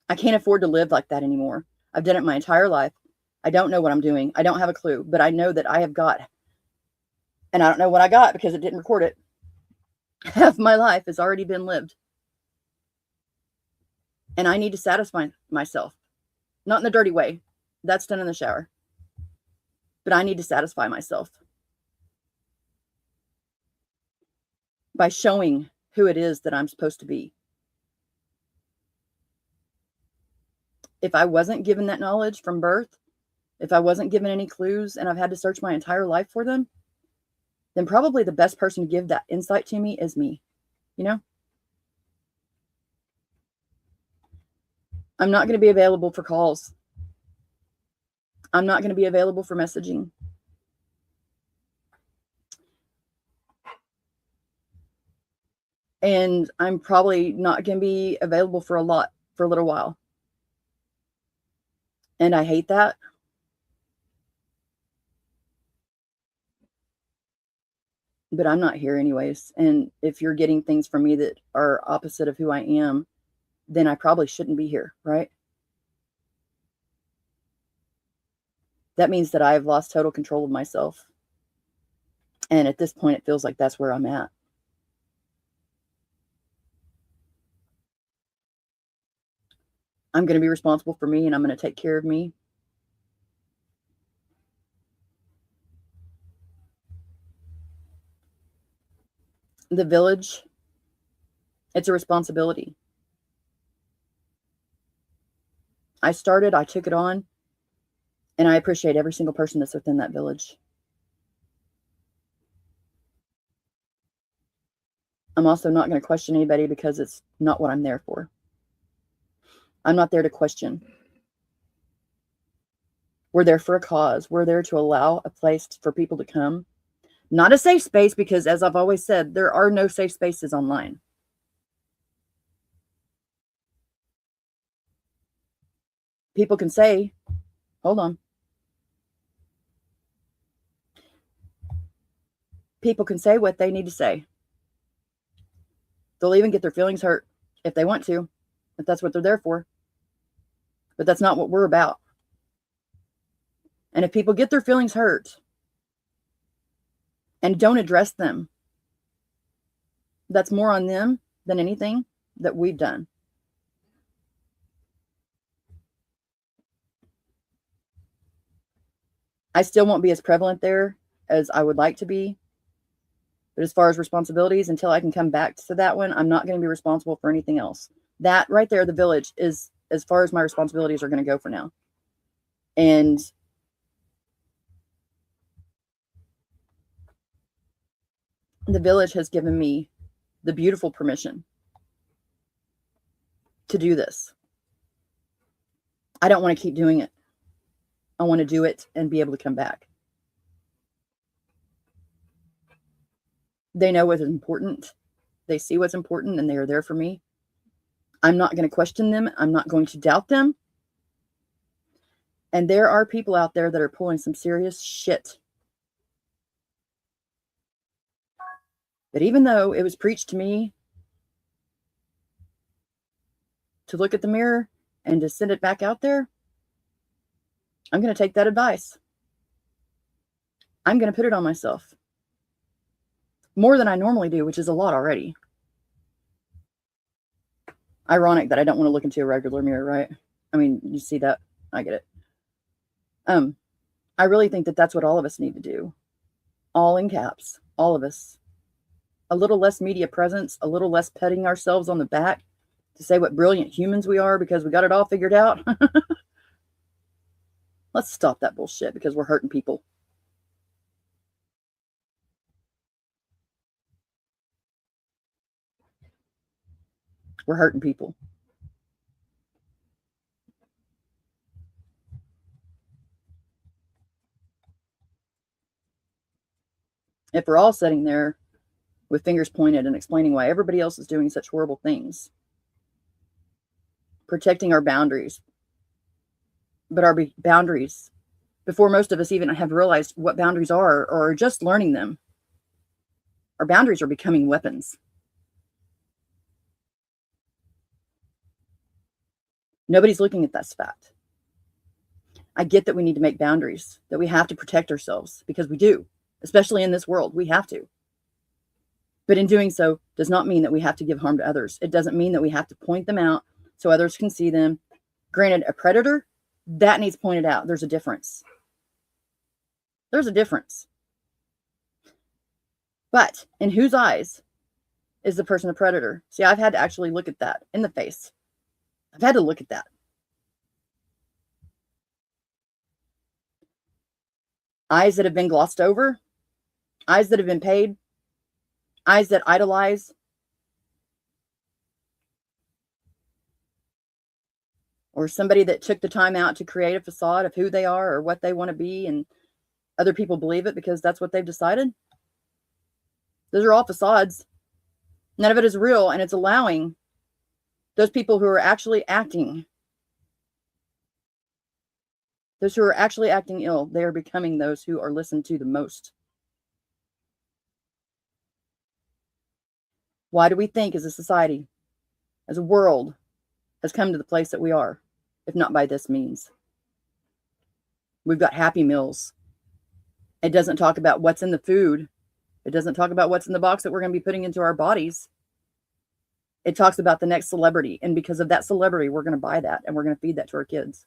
I can't afford to live like that anymore. I've done it my entire life. I don't know what I'm doing. I don't have a clue, but I know that I have got, and I don't know what I got because it didn't record it. Half my life has already been lived. And I need to satisfy myself. Not in the dirty way. That's done in the shower. But I need to satisfy myself by showing who it is that I'm supposed to be. If I wasn't given that knowledge from birth, if I wasn't given any clues and I've had to search my entire life for them, then probably the best person to give that insight to me is me. You know? I'm not going to be available for calls. I'm not going to be available for messaging. And I'm probably not going to be available for a little while. And I hate that. But I'm not here anyways. And if you're getting things from me that are opposite of who I am, then I probably shouldn't be here, right? That means that I've lost total control of myself. And at this point, it feels like that's where I'm at. I'm going to be responsible for me, and I'm going to take care of me. The village, it's a responsibility. I took it on, and I appreciate every single person that's within that village. I'm also not going to question anybody because it's not what I'm there for. I'm not there to question. We're there for a cause. We're there to allow a place for people to come. Not a safe space, because as I've always said, there are no safe spaces online. People can say, hold on. People can say what they need to say. They'll even get their feelings hurt if they want to, if that's what they're there for. But that's not what we're about. And if people get their feelings hurt and don't address them, that's more on them than anything that we've done. I still won't be as prevalent there as I would like to be. But as far as responsibilities, until I can come back to that one, I'm not going to be responsible for anything else. That right there, the village, is as far as my responsibilities are going to go for now. And the village has given me the beautiful permission to do this. I don't want to keep doing it. I want to do it and be able to come back. They know what's important. They see what's important, and they are there for me. I'm not going to question them. I'm not going to doubt them. And there are people out there that are pulling some serious shit. But even though it was preached to me to look at the mirror and to send it back out there, I'm going to take that advice. I'm going to put it on myself. More than I normally do, which is a lot already. Ironic that I don't want to look into a regular mirror, right? I mean, you see that. I get it. I really think that that's what all of us need to do. All in caps. All of us. A little less media presence, a little less patting ourselves on the back to say what brilliant humans we are because we got it all figured out. Let's stop that bullshit because we're hurting people. We're hurting people. If we're all sitting there with fingers pointed and explaining why everybody else is doing such horrible things, protecting our boundaries, but our boundaries, before most of us even have realized what boundaries are or are just learning them, our boundaries are becoming weapons. Nobody's looking at that fact. I get that we need to make boundaries, that we have to protect ourselves because we do, especially in this world, we have to. But in doing so does not mean that we have to give harm to others. It doesn't mean that we have to point them out so others can see them. Granted, a predator, that needs pointed out. There's a difference. There's a difference. But in whose eyes is the person a predator? See, I've had to actually look at that in the face. I've had to look at that. Eyes that have been glossed over, eyes that have been paid, eyes that idolize, or somebody that took the time out to create a facade of who they are or what they want to be, and other people believe it because that's what they've decided. Those are all facades. None of it is real, and it's allowing those people who are actually acting, those who are actually acting ill, they are becoming those who are listened to the most. Why do we think as a society, as a world, has come to the place that we are, if not by this means? We've got Happy Meals. It doesn't talk about what's in the food. It doesn't talk about what's in the box that we're going to be putting into our bodies. It talks about the next celebrity. And because of that celebrity, we're going to buy that and we're going to feed that to our kids.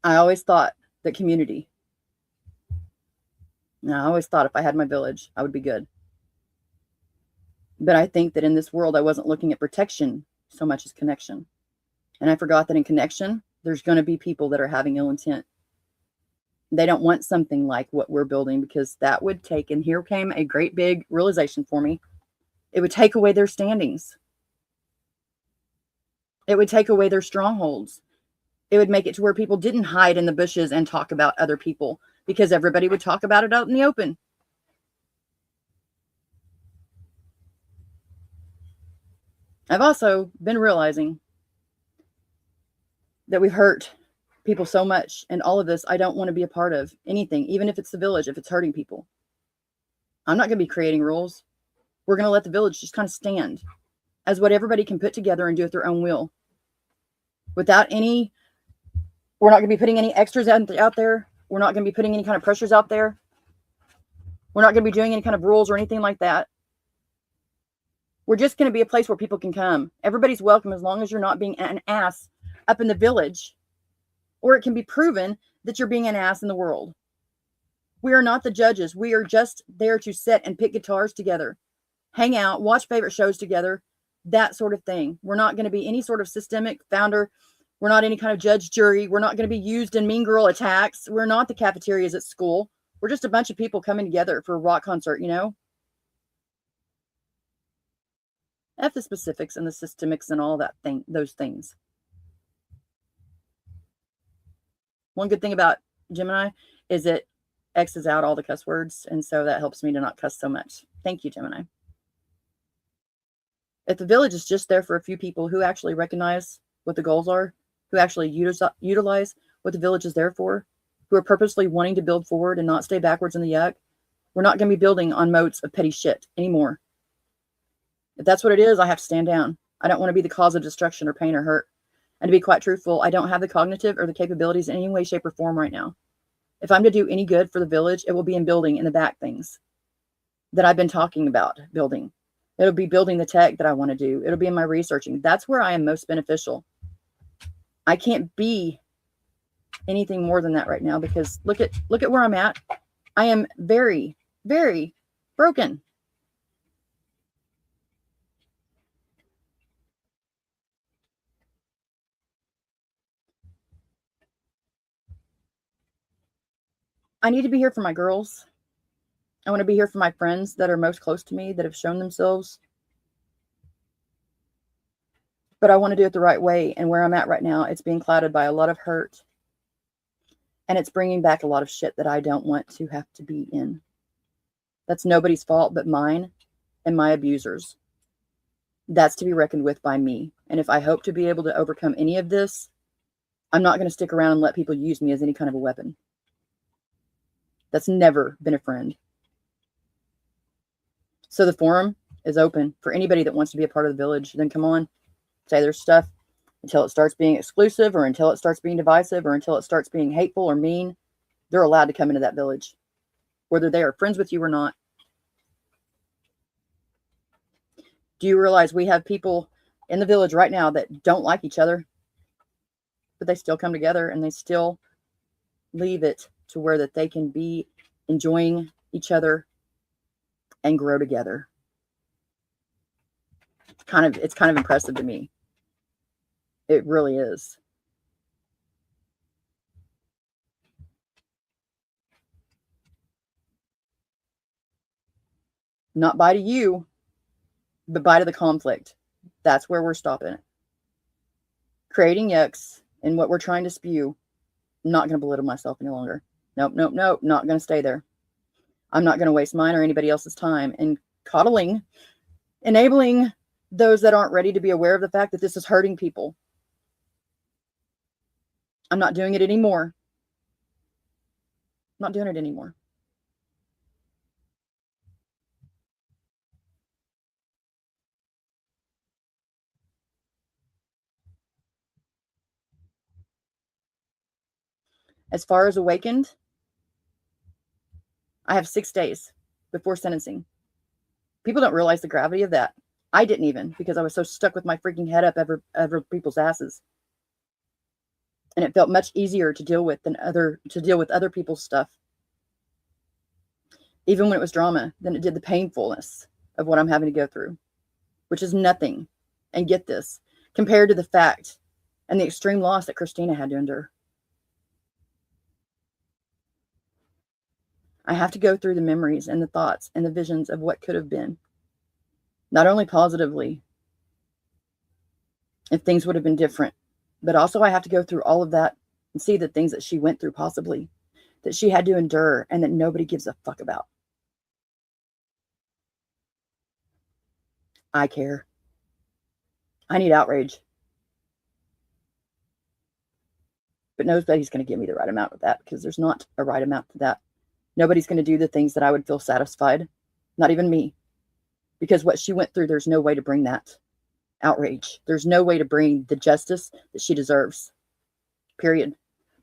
I always thought that community. I always thought if I had my village, I would be good. But I think that in this world, I wasn't looking at protection so much as connection. And I forgot that in connection, there's going to be people that are having ill intent. They don't want something like what we're building because that would take, and here came a great big realization for me. It would take away their standings. It would take away their strongholds. It would make it to where people didn't hide in the bushes and talk about other people because everybody would talk about it out in the open. I've also been realizing that we've hurt people so much, and all of this I don't want to be a part of anything, even if it's the village, if it's hurting people. I'm not going to be creating rules. We're going to let the village just kind of stand as what everybody can put together and do at their own will. Without any, we're not going to be putting any extras out there. We're not going to be putting any kind of pressures out there. We're not going to be doing any kind of rules or anything like that. We're just going to be a place where people can come. Everybody's welcome as long as you're not being an ass up in the village, or it can be proven that you're being an ass in the world. We are not the judges. We are just there to sit and pick guitars together, hang out, watch favorite shows together, that sort of thing. We're not going to be any sort of systemic founder. We're not any kind of judge, jury. We're not going to be used in mean girl attacks. We're not the cafeterias at school. We're just a bunch of people coming together for a rock concert, you know? F the specifics and the systemics and all that thing, those things. One good thing about Gemini is it X's out all the cuss words, and so that helps me to not cuss so much. Thank you, Gemini. If the village is just there for a few people who actually recognize what the goals are, who actually utilize what the village is there for, who are purposely wanting to build forward and not stay backwards in the yuck, we're not going to be building on moats of petty shit anymore. If that's what it is, I have to stand down. I don't want to be the cause of destruction or pain or hurt. And to be quite truthful, I don't have the cognitive or the capabilities in any way, shape, or form right now. If I'm to do any good for the village, it will be in building in the back things that I've been talking about building. It'll be building the tech that I want to do. It'll be in my researching. That's where I am most beneficial. I can't be anything more than that right now because look at where I'm at. I am very, very broken. I need to be here for my girls. I want to be here for my friends that are most close to me, that have shown themselves. But I want to do it the right way. And where I'm at right now, it's being clouded by a lot of hurt. And it's bringing back a lot of shit that I don't want to have to be in. That's nobody's fault but mine and my abusers. That's to be reckoned with by me. And if I hope to be able to overcome any of this, I'm not going to stick around and let people use me as any kind of a weapon. That's never been a friend. So the forum is open for anybody that wants to be a part of the village. Then come on, say their stuff until it starts being exclusive or until it starts being divisive or until it starts being hateful or mean. They're allowed to come into that village, whether they are friends with you or not. Do you realize we have people in the village right now that don't like each other, but they still come together and they still leave it to where that they can be enjoying each other and grow together. It's kind of impressive to me. It really is. Not bye to you, but bye to the conflict. That's where we're stopping it. Creating yucks and what we're trying to spew. I'm not going to belittle myself any longer. Nope. Not going to stay there. I'm not going to waste mine or anybody else's time in coddling, enabling those that aren't ready to be aware of the fact that this is hurting people. I'm not doing it anymore. I'm not doing it anymore. As far as awakened, I have 6 days before sentencing. People don't realize the gravity of that. I didn't even, because I was so stuck with my freaking head up over people's asses. And it felt much easier to deal with other people's stuff. Even when it was drama, than it did the painfulness of what I'm having to go through, which is nothing. And get this, compared to the fact and the extreme loss that Christina had to endure. I have to go through the memories and the thoughts and the visions of what could have been. Not only positively, if things would have been different, but also I have to go through all of that and see the things that she went through possibly, that she had to endure and that nobody gives a fuck about. I care. I need outrage. But nobody's going to give me the right amount of that, because there's not a right amount to that. Nobody's going to do the things that I would feel satisfied. Not even me. Because what she went through, there's no way to bring that outrage. There's no way to bring the justice that she deserves. Period.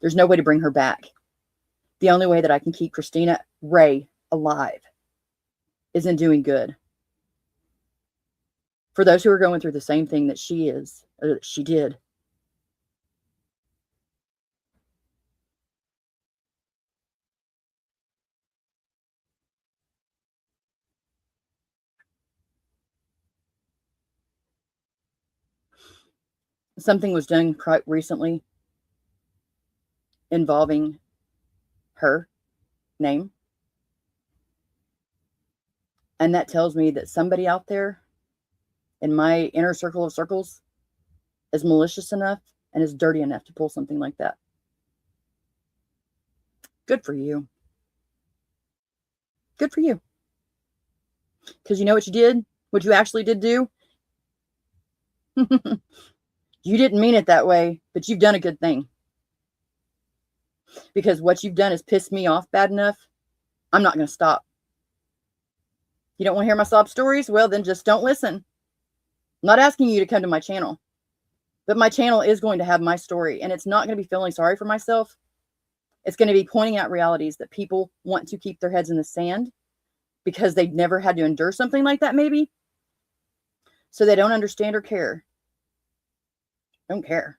There's no way to bring her back. The only way that I can keep Christina Ray alive is in doing good. For those who are going through the same thing that she is, or that she did. Something was done quite recently involving her name. And that tells me that somebody out there in my inner circle of circles is malicious enough and is dirty enough to pull something like that. Good for you. Good for you. Because you know what you did? What you actually did do? You didn't mean it that way, but you've done a good thing. Because what you've done has pissed me off bad enough. I'm not going to stop. You don't want to hear my sob stories? Well, then just don't listen. I'm not asking you to come to my channel. But my channel is going to have my story. And it's not going to be feeling sorry for myself. It's going to be pointing out realities that people want to keep their heads in the sand because they've never had to endure something like that, maybe. So they don't understand or care. Don't care.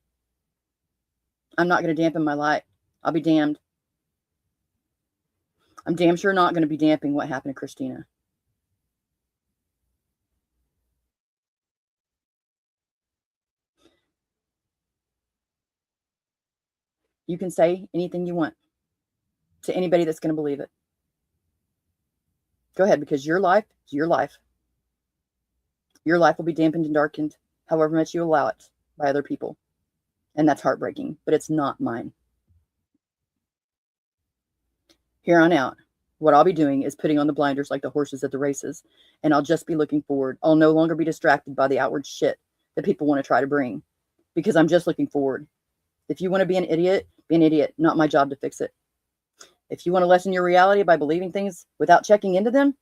I'm not going to dampen my light. I'll be damned. I'm damn sure not going to be damping what happened to Christina. You can say anything you want to anybody that's going to believe it. Go ahead, because your life is your life. Your life will be dampened and darkened however much you allow it by other people. And that's heartbreaking, but it's not mine. Here on out, what I'll be doing is putting on the blinders like the horses at the races, and I'll just be looking forward. I'll no longer be distracted by the outward shit that people want to try to bring, because I'm just looking forward. If you want to be an idiot, not my job to fix it. If you want to lessen your reality by believing things without checking into them,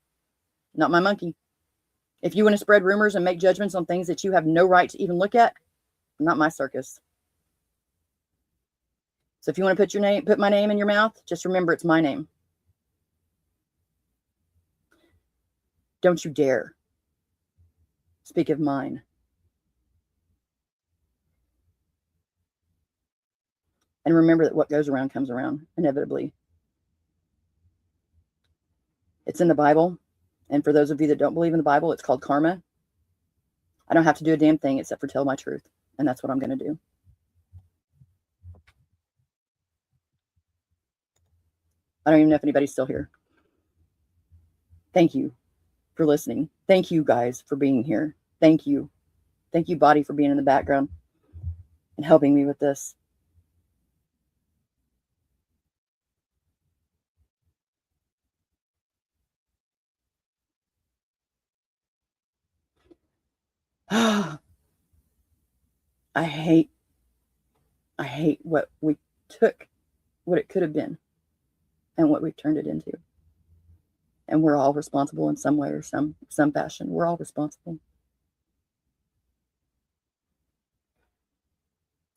not my monkey. If you want to spread rumors and make judgments on things that you have no right to even look at, not my circus. So if you want to put my name in your mouth, just remember it's my name. Don't you dare speak of mine. And remember that what goes around comes around, inevitably. It's in the Bible. And for those of you that don't believe in the Bible, it's called karma. I don't have to do a damn thing except for tell my truth. And that's what I'm going to do. I don't even know if anybody's still here. Thank you for listening. Thank you guys for being here. Thank you. Thank you, Body, for being in the background and helping me with this. I hate what we took, what it could have been, and what we've turned it into. And we're all responsible in some way or some fashion. We're all responsible.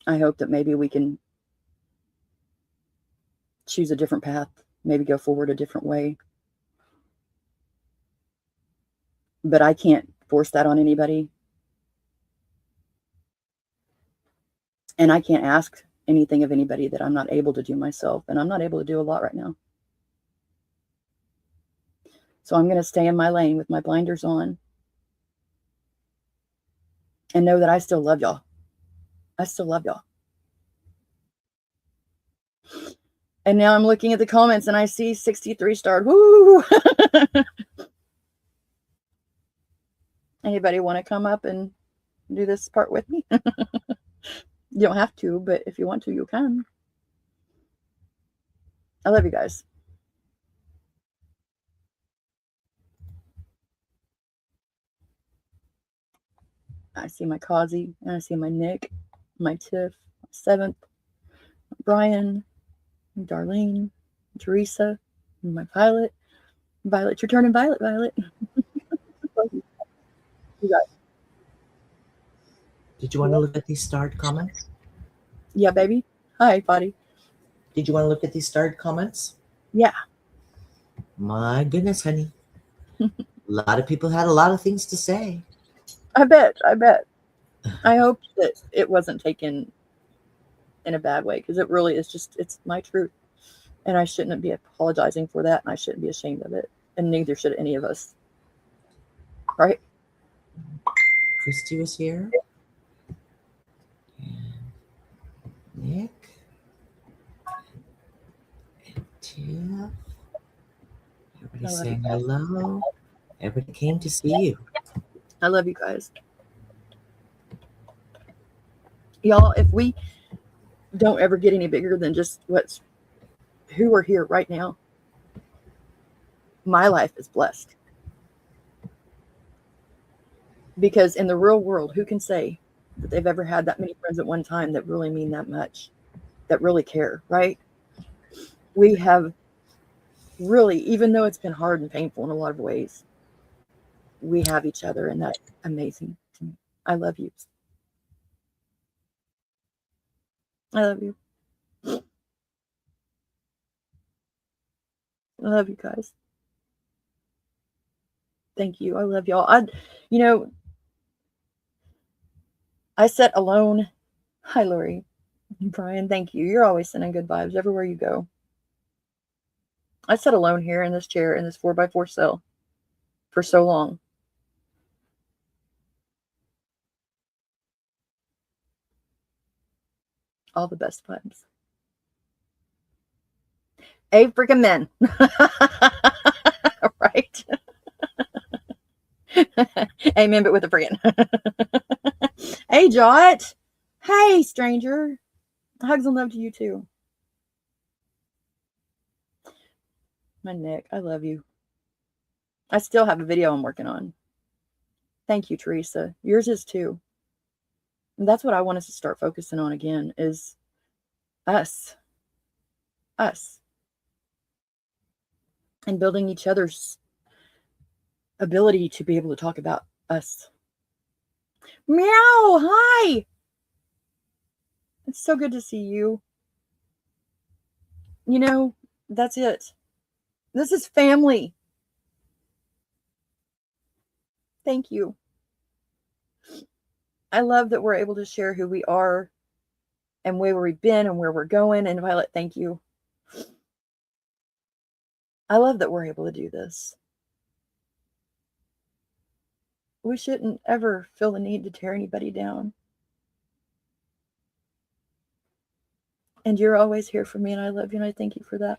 I hope that maybe we can choose a different path, maybe go forward a different way. But I can't force that on anybody. And I can't ask anything of anybody that I'm not able to do myself. And I'm not able to do a lot right now. So I'm going to stay in my lane with my blinders on. And know that I still love y'all. I still love y'all. And now I'm looking at the comments and I see 63 starred. Woo! Anybody want to come up and do this part with me? You don't have to, but if you want to, you can. I love you guys. I see my Kazi, and I see my Nick, my Tiff, my Seventh, Brian, and Darlene, and Teresa, and my Violet. Violet, you're turning Violet, Violet. You got, Did you want to look at these starred comments? yeah, baby. Hi, buddy. Did you want to look at these starred comments? Yeah. My goodness, honey. A lot of people had a lot of things to say. I bet. I bet. I hope that it wasn't taken in a bad way, because it really is just, it's my truth. And I shouldn't be apologizing for that, and I shouldn't be ashamed of it. And neither should any of us. Right? Christy was here. And Nick. And Tiff. Everybody saying hello. Everybody came to see you. I love you guys. Y'all, if we don't ever get any bigger than just who are here right now, my life is blessed. Because in the real world, who can say that they've ever had that many friends at one time that really mean that much, that really care, right? We have really, even though it's been hard and painful in a lot of ways, we have each other, and that's amazing to me. I love you. I love you. I love you guys. Thank you. I love y'all. I sat alone. Hi, Lori. Brian, thank you. You're always sending good vibes everywhere you go. I sat alone here in this chair in this 4x4 cell for so long. All the best vibes. A freaking men. Right? Amen, but with a friend. Hey, Jot. Hey, stranger. Hugs and love to you, too. My Nick, I love you. I still have a video I'm working on. Thank you, Teresa. Yours is, too. And that's what I want us to start focusing on again, is us. Us. And building each other's ability to be able to talk about us. Meow, hi. It's so good to see you. You know, that's it. This is family. Thank you. I love that we're able to share who we are and where we've been and where we're going. And Violet, thank you. I love that we're able to do this. We shouldn't ever feel the need to tear anybody down. And you're always here for me, and I love you, and I thank you for that.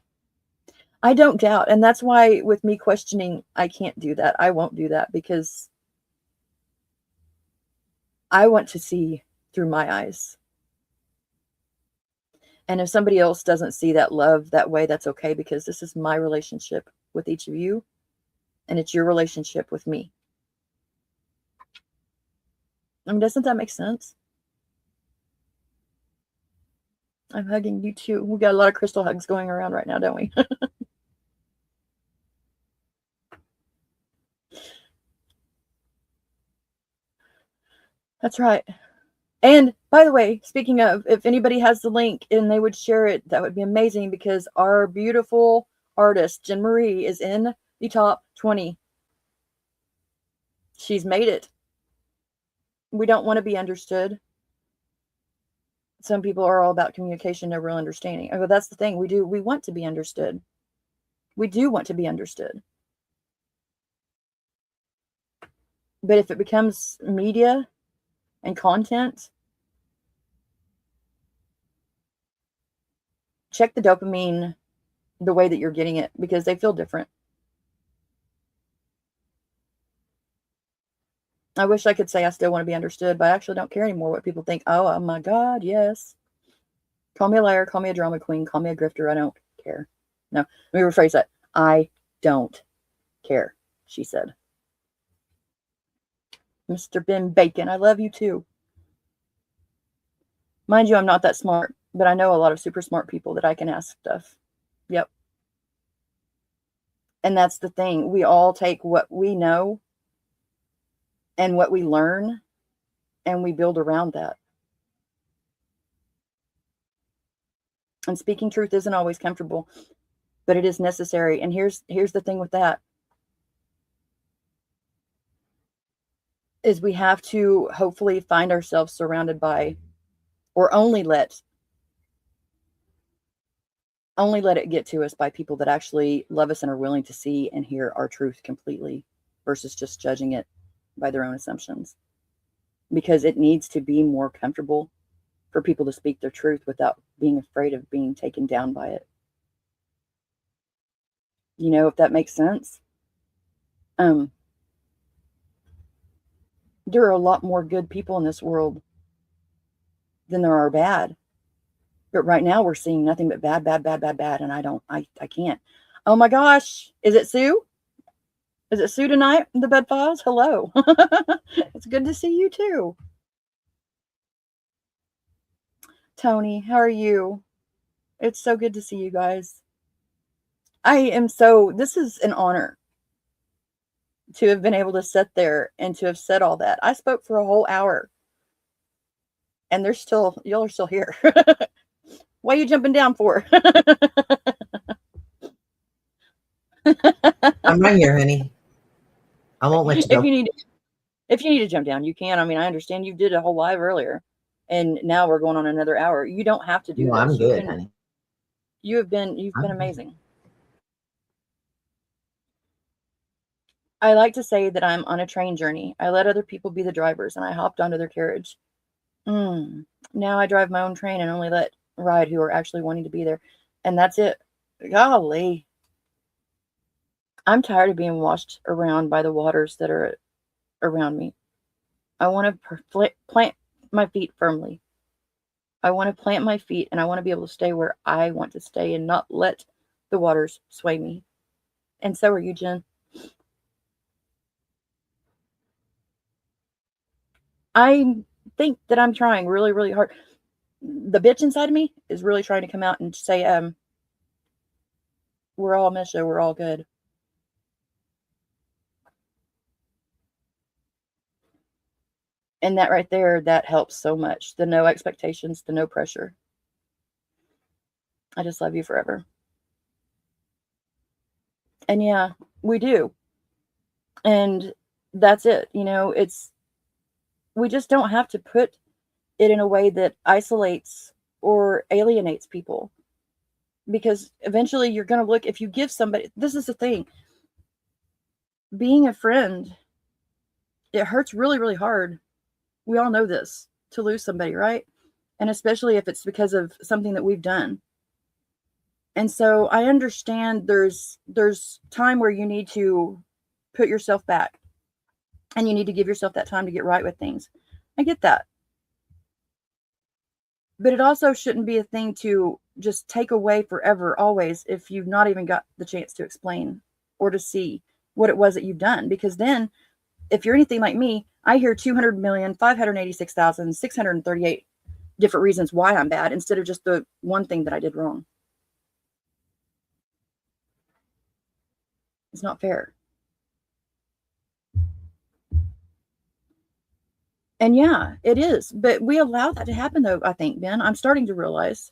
I don't doubt. And that's why with me questioning, I can't do that. I won't do that, because I want to see through my eyes. And if somebody else doesn't see that love that way, that's okay, because this is my relationship with each of you, and it's your relationship with me. I mean, doesn't that make sense? I'm hugging you too. We got a lot of crystal hugs going around right now, don't we? That's right. And by the way, speaking of, if anybody has the link and they would share it, that would be amazing, because our beautiful artist, Jen Marie, is in the top 20. She's made it. We don't want to be understood. Some people are all about communication, no real understanding. Oh, that's the thing. We want to be understood. We do want to be understood. But if it becomes media and content, check the dopamine the way that you're getting it, because they feel different. I wish I could say I still want to be understood, but I actually don't care anymore what people think. Oh my God, yes. Call me a liar, call me a drama queen, call me a grifter. I don't care. No, let me rephrase that. I don't care, she said. Mr. Ben Bacon, I love you too. Mind you, I'm not that smart. But I know a lot of super smart people that I can ask stuff. Yep. And that's the thing. We all take what we know and what we learn and we build around that. And speaking truth isn't always comfortable, but it is necessary. And here's the thing with that is we have to hopefully find ourselves surrounded by, or only let it get to us by people that actually love us and are willing to see and hear our truth completely versus just judging it by their own assumptions. Because it needs to be more comfortable for people to speak their truth without being afraid of being taken down by it. You know, if that makes sense. There are a lot more good people in this world than there are bad. But right now we're seeing nothing but bad. And I can't. Oh my gosh. Is it Sue? Is it Sue tonight? The Bed Files? Hello. It's good to see you too. Tony, how are you? It's so good to see you guys. This is an honor to have been able to sit there and to have said all that. I spoke for a whole hour. And y'all are still here. What are you jumping down for? I'm right here, honey. I won't let you go. If you need to jump down, you can. I mean, I understand you did a whole live earlier, and now we're going on another hour. You don't have to do this. I'm good, honey. You've been amazing. I like to say that I'm on a train journey. I let other people be the drivers, and I hopped onto their carriage. Now I drive my own train and only let ride who are actually wanting to be there. And that's it. Golly. I'm tired of being washed around by the waters that are around me. I want to plant my feet firmly. I want to plant my feet and I want to be able to stay where I want to stay and not let the waters sway me. And so are you, Jen. I think that I'm trying really, really hard. The bitch inside of me is really trying to come out and say, we're all Misha, we're all good. And that right there, that helps so much. The no expectations, the no pressure. I just love you forever. And yeah, we do. And that's it. You know, we just don't have to put it in a way that isolates or alienates people. Because eventually you're going to look, if you give somebody, this is the thing, being a friend, it hurts really, really hard. We all know this, to lose somebody, right? And especially if it's because of something that we've done. And so I understand there's time where you need to put yourself back and you need to give yourself that time to get right with things. I get that. But it also shouldn't be a thing to just take away forever, always, if you've not even got the chance to explain or to see what it was that you've done. Because then, if you're anything like me, I hear 200,586,638 different reasons why I'm bad instead of just the one thing that I did wrong. It's not fair. And yeah, it is. But we allow that to happen, though, I think, Ben. I'm starting to realize.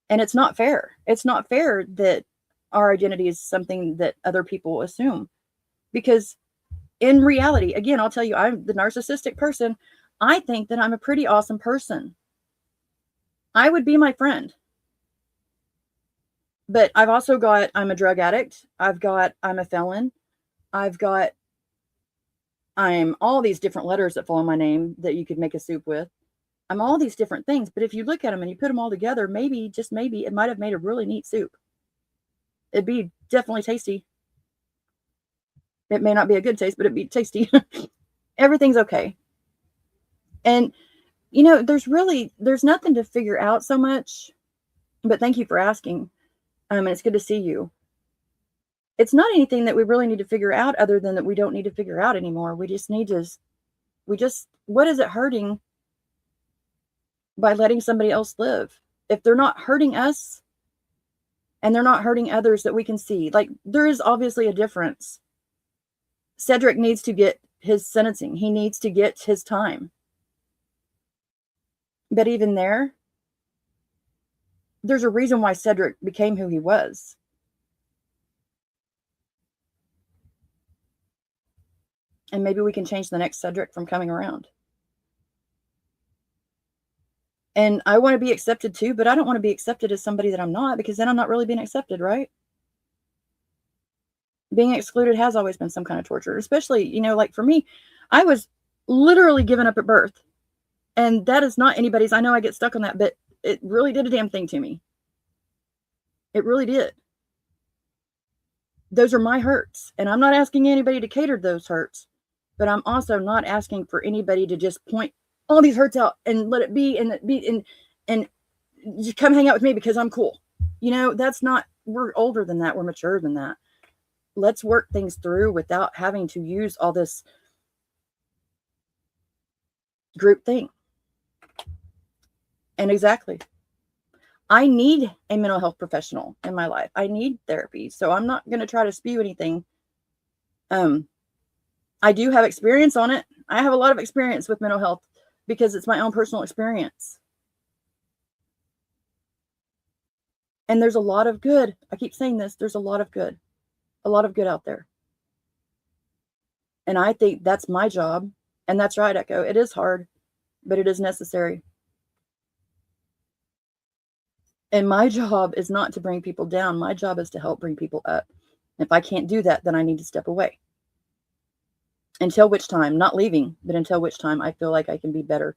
And it's not fair. It's not fair that our identity is something that other people assume. Because in reality, again, I'll tell you, I'm the narcissistic person. I think that I'm a pretty awesome person. I would be my friend. But I've also got, I'm a drug addict. I'm a felon. I'm all these different letters that follow my name that you could make a soup with. I'm all these different things. But if you look at them and you put them all together, maybe, just maybe, it might have made a really neat soup. It'd be definitely tasty. It may not be a good taste, but it'd be tasty. Everything's okay. And, you know, there's nothing to figure out so much. But thank you for asking. And it's good to see you. It's not anything that we really need to figure out other than that we don't need to figure out anymore. We just need to, what is it hurting by letting somebody else live? if they're not hurting us and they're not hurting others that we can see, like there is obviously a difference. Cedric needs to get his sentencing. He needs to get his time. But even there's a reason why Cedric became who he was. And maybe we can change the next Cedric from coming around. And I want to be accepted too, but I don't want to be accepted as somebody that I'm not, because then I'm not really being accepted, right? Being excluded has always been some kind of torture, especially, you know, like for me, I was literally given up at birth. And that is not anybody's. I know I get stuck on that, but it really did a damn thing to me. It really did. Those are my hurts. And I'm not asking anybody to cater to those hurts, but I'm also not asking for anybody to just point all these hurts out and let it be and just come hang out with me because I'm cool. You know, that's not, we're older than that. We're mature than that. Let's work things through without having to use all this group thing. And exactly. I need a mental health professional in my life. I need therapy. So I'm not going to try to spew anything. I do have experience on it. I have a lot of experience with mental health because it's my own personal experience. And there's a lot of good. I keep saying this. There's a lot of good out there. And I think that's my job. And that's right, Echo. It is hard, but it is necessary. And my job is not to bring people down. My job is to help bring people up. If I can't do that, then I need to step away. Until which time, not leaving, but until which time I feel like I can be better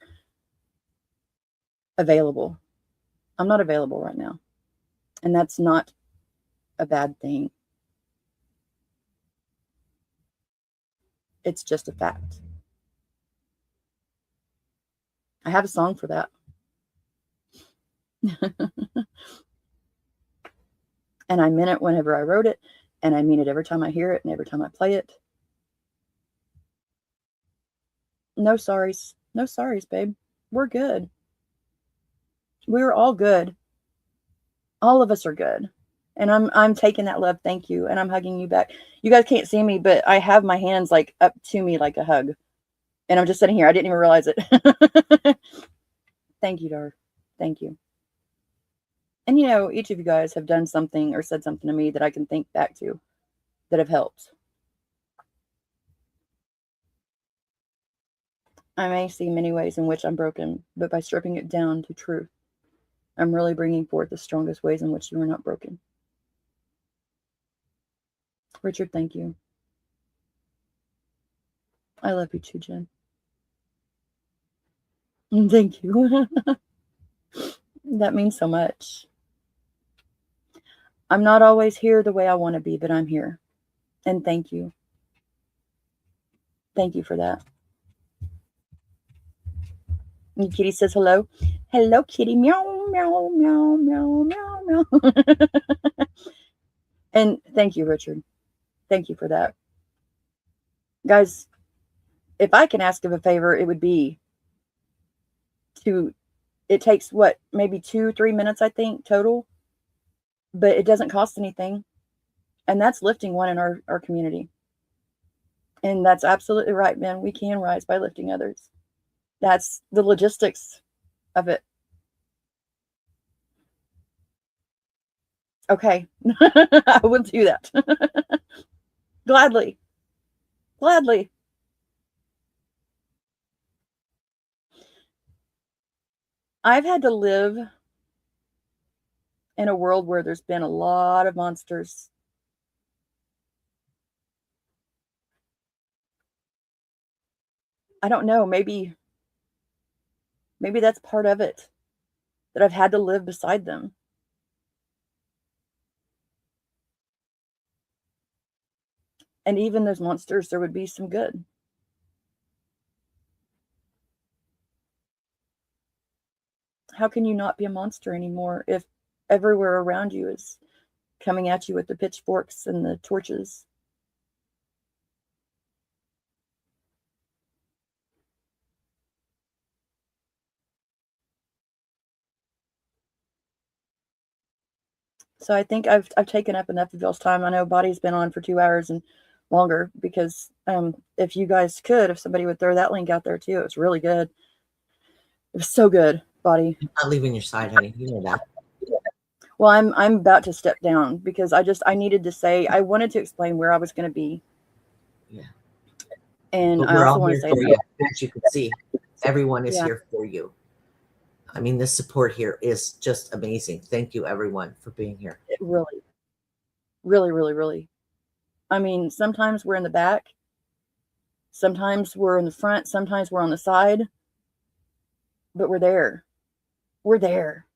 available. I'm not available right now. And that's not a bad thing. It's just a fact. I have a song for that. And I meant it whenever I wrote it, and I mean it every time I hear it and every time I play it. No sorries. No sorries, babe. We're good. We're all good. All of us are good. And I'm taking that love, thank you, and I'm hugging you back. You guys can't see me, but I have my hands like up to me like a hug. And I'm just sitting here. I didn't even realize it. Thank you, Dar. Thank you. And you know, each of you guys have done something or said something to me that I can think back to that have helped. I may see many ways in which I'm broken, but by stripping it down to truth, I'm really bringing forth the strongest ways in which you are not broken. Richard, thank you. I love you too, Jen. Thank you. That means so much. I'm not always here the way I want to be, but I'm here. And thank you. Thank you for that. And Kitty says hello. Hello, Kitty. Meow, meow, meow, meow, meow, meow. And thank you, Richard. Thank you for that. Guys, if I can ask of a favor, it would be it takes what, maybe 2-3 minutes, I think, total, but it doesn't cost anything. And that's lifting one in our community. And that's absolutely right, man. We can rise by lifting others. That's the logistics of it. Okay. I will do that. Gladly. Gladly. I've had to live in a world where there's been a lot of monsters. I don't know, maybe that's part of it, that I've had to live beside them. And even those monsters, there would be some good. How can you not be a monster anymore if everywhere around you is coming at you with the pitchforks and the torches? So I think I've taken up enough of y'all's time. I know Body's been on for 2 hours and longer because if you guys could, if somebody would throw that link out there too, it was really good. It was so good, Body. I'm not leaving your side, honey. You know that. Well, I'm about to step down because I needed to say, I wanted to explain where I was going to be. Yeah. And But I we're also all want here to say, for you, as you can see. Everyone is Yeah. here for you. I mean, this support here is just amazing. Thank you, everyone, for being here. it really, really, really, really. I mean, sometimes we're in the back, sometimes we're in the front, sometimes we're on the side, but we're there. We're there.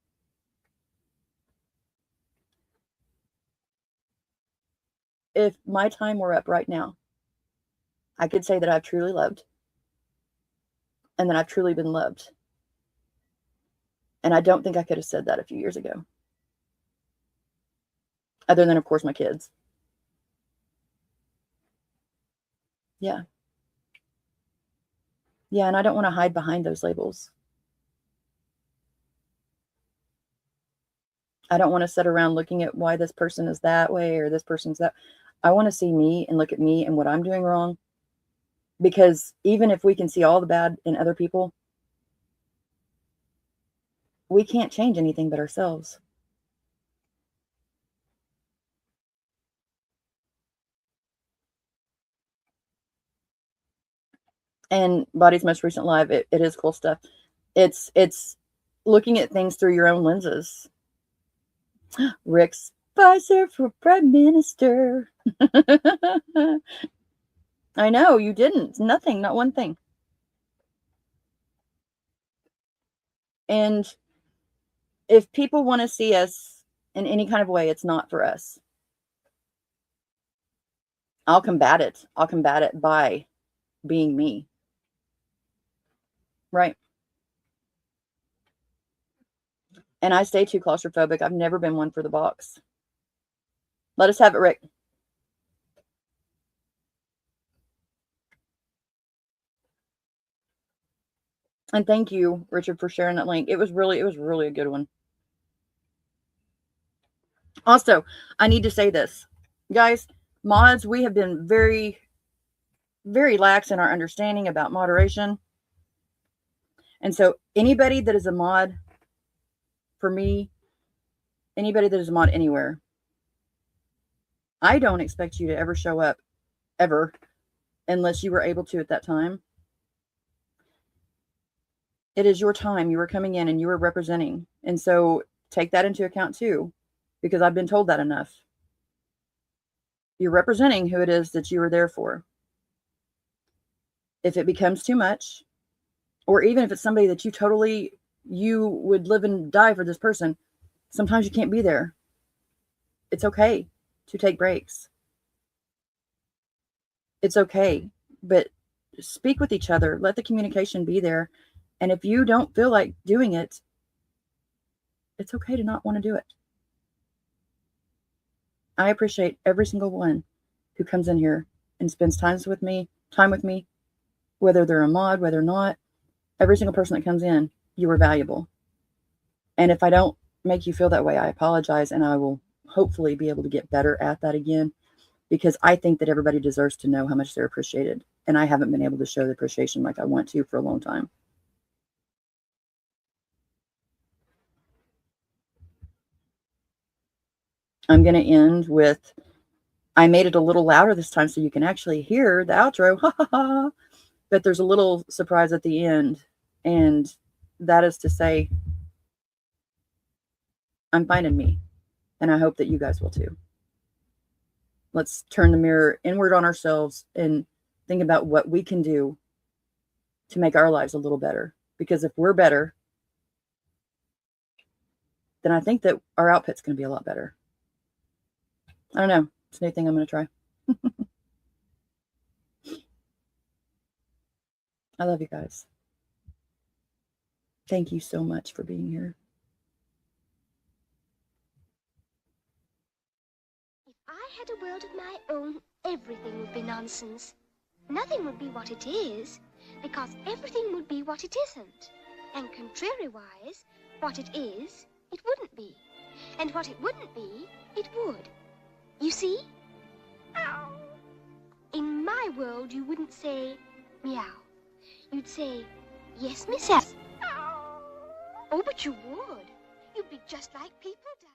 If my time were up right now, I could say that I've truly loved and that I've truly been loved. And I don't think I could have said that a few years ago. Other than, of course, my kids. Yeah. Yeah, and I don't want to hide behind those labels. I don't want to sit around looking at why this person is that way or this person's that. I want to see me and look at me and what I'm doing wrong. Because even if we can see all the bad in other people, we can't change anything but ourselves. And Body's most recent live, it is cool stuff. It's looking at things through your own lenses. Rick Spicer for Prime Minister. I know, you didn't. Nothing, not one thing. And if people want to see us in any kind of way, it's not for us. I'll combat it. I'll combat it by being me. Right. And I stay too claustrophobic. I've never been one for the box. Let us have it, Rick. And thank you, Richard, for sharing that link. It was really a good one. Also, I need to say this. Guys, mods, we have been very, very lax in our understanding about moderation. And so anybody that is a mod for me, anybody that is a mod anywhere, I don't expect you to ever show up, ever, unless you were able to at that time. It is your time. You were coming in and you were representing. And so take that into account too, because I've been told that enough. You're representing who it is that you were there for. If it becomes too much, or even if it's somebody that you would live and die for this person, sometimes you can't be there. It's okay to take breaks. It's okay, but speak with each other. Let the communication be there. And if you don't feel like doing it, it's okay to not want to do it. I appreciate every single one who comes in here and spends time with me, whether they're a mod, whether not. Every single person that comes in, you are valuable. And if I don't make you feel that way, I apologize, and I will hopefully be able to get better at that again, because I think that everybody deserves to know how much they're appreciated. And I haven't been able to show the appreciation like I want to for a long time. I'm going to end with, I made it a little louder this time so you can actually hear the outro. Ha ha ha. But there's a little surprise at the end. And that is to say, I'm finding me. And I hope that you guys will too. Let's turn the mirror inward on ourselves and think about what we can do to make our lives a little better. Because if we're better, then I think that our output's going to be a lot better. I don't know. It's a new thing I'm going to try. I love you guys. Thank you so much for being here. If I had a world of my own, everything would be nonsense. Nothing would be what it is, because everything would be what it isn't. And contrary-wise, what it is, it wouldn't be. And what it wouldn't be, it would. You see? In my world, you wouldn't say meow. You'd say, yes, Miss Alice. Oh, but you would. You'd be just like people do.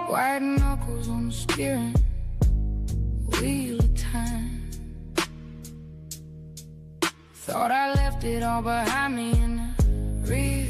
White knuckles on the steering wheel of time. Thought I left it all behind me in the rear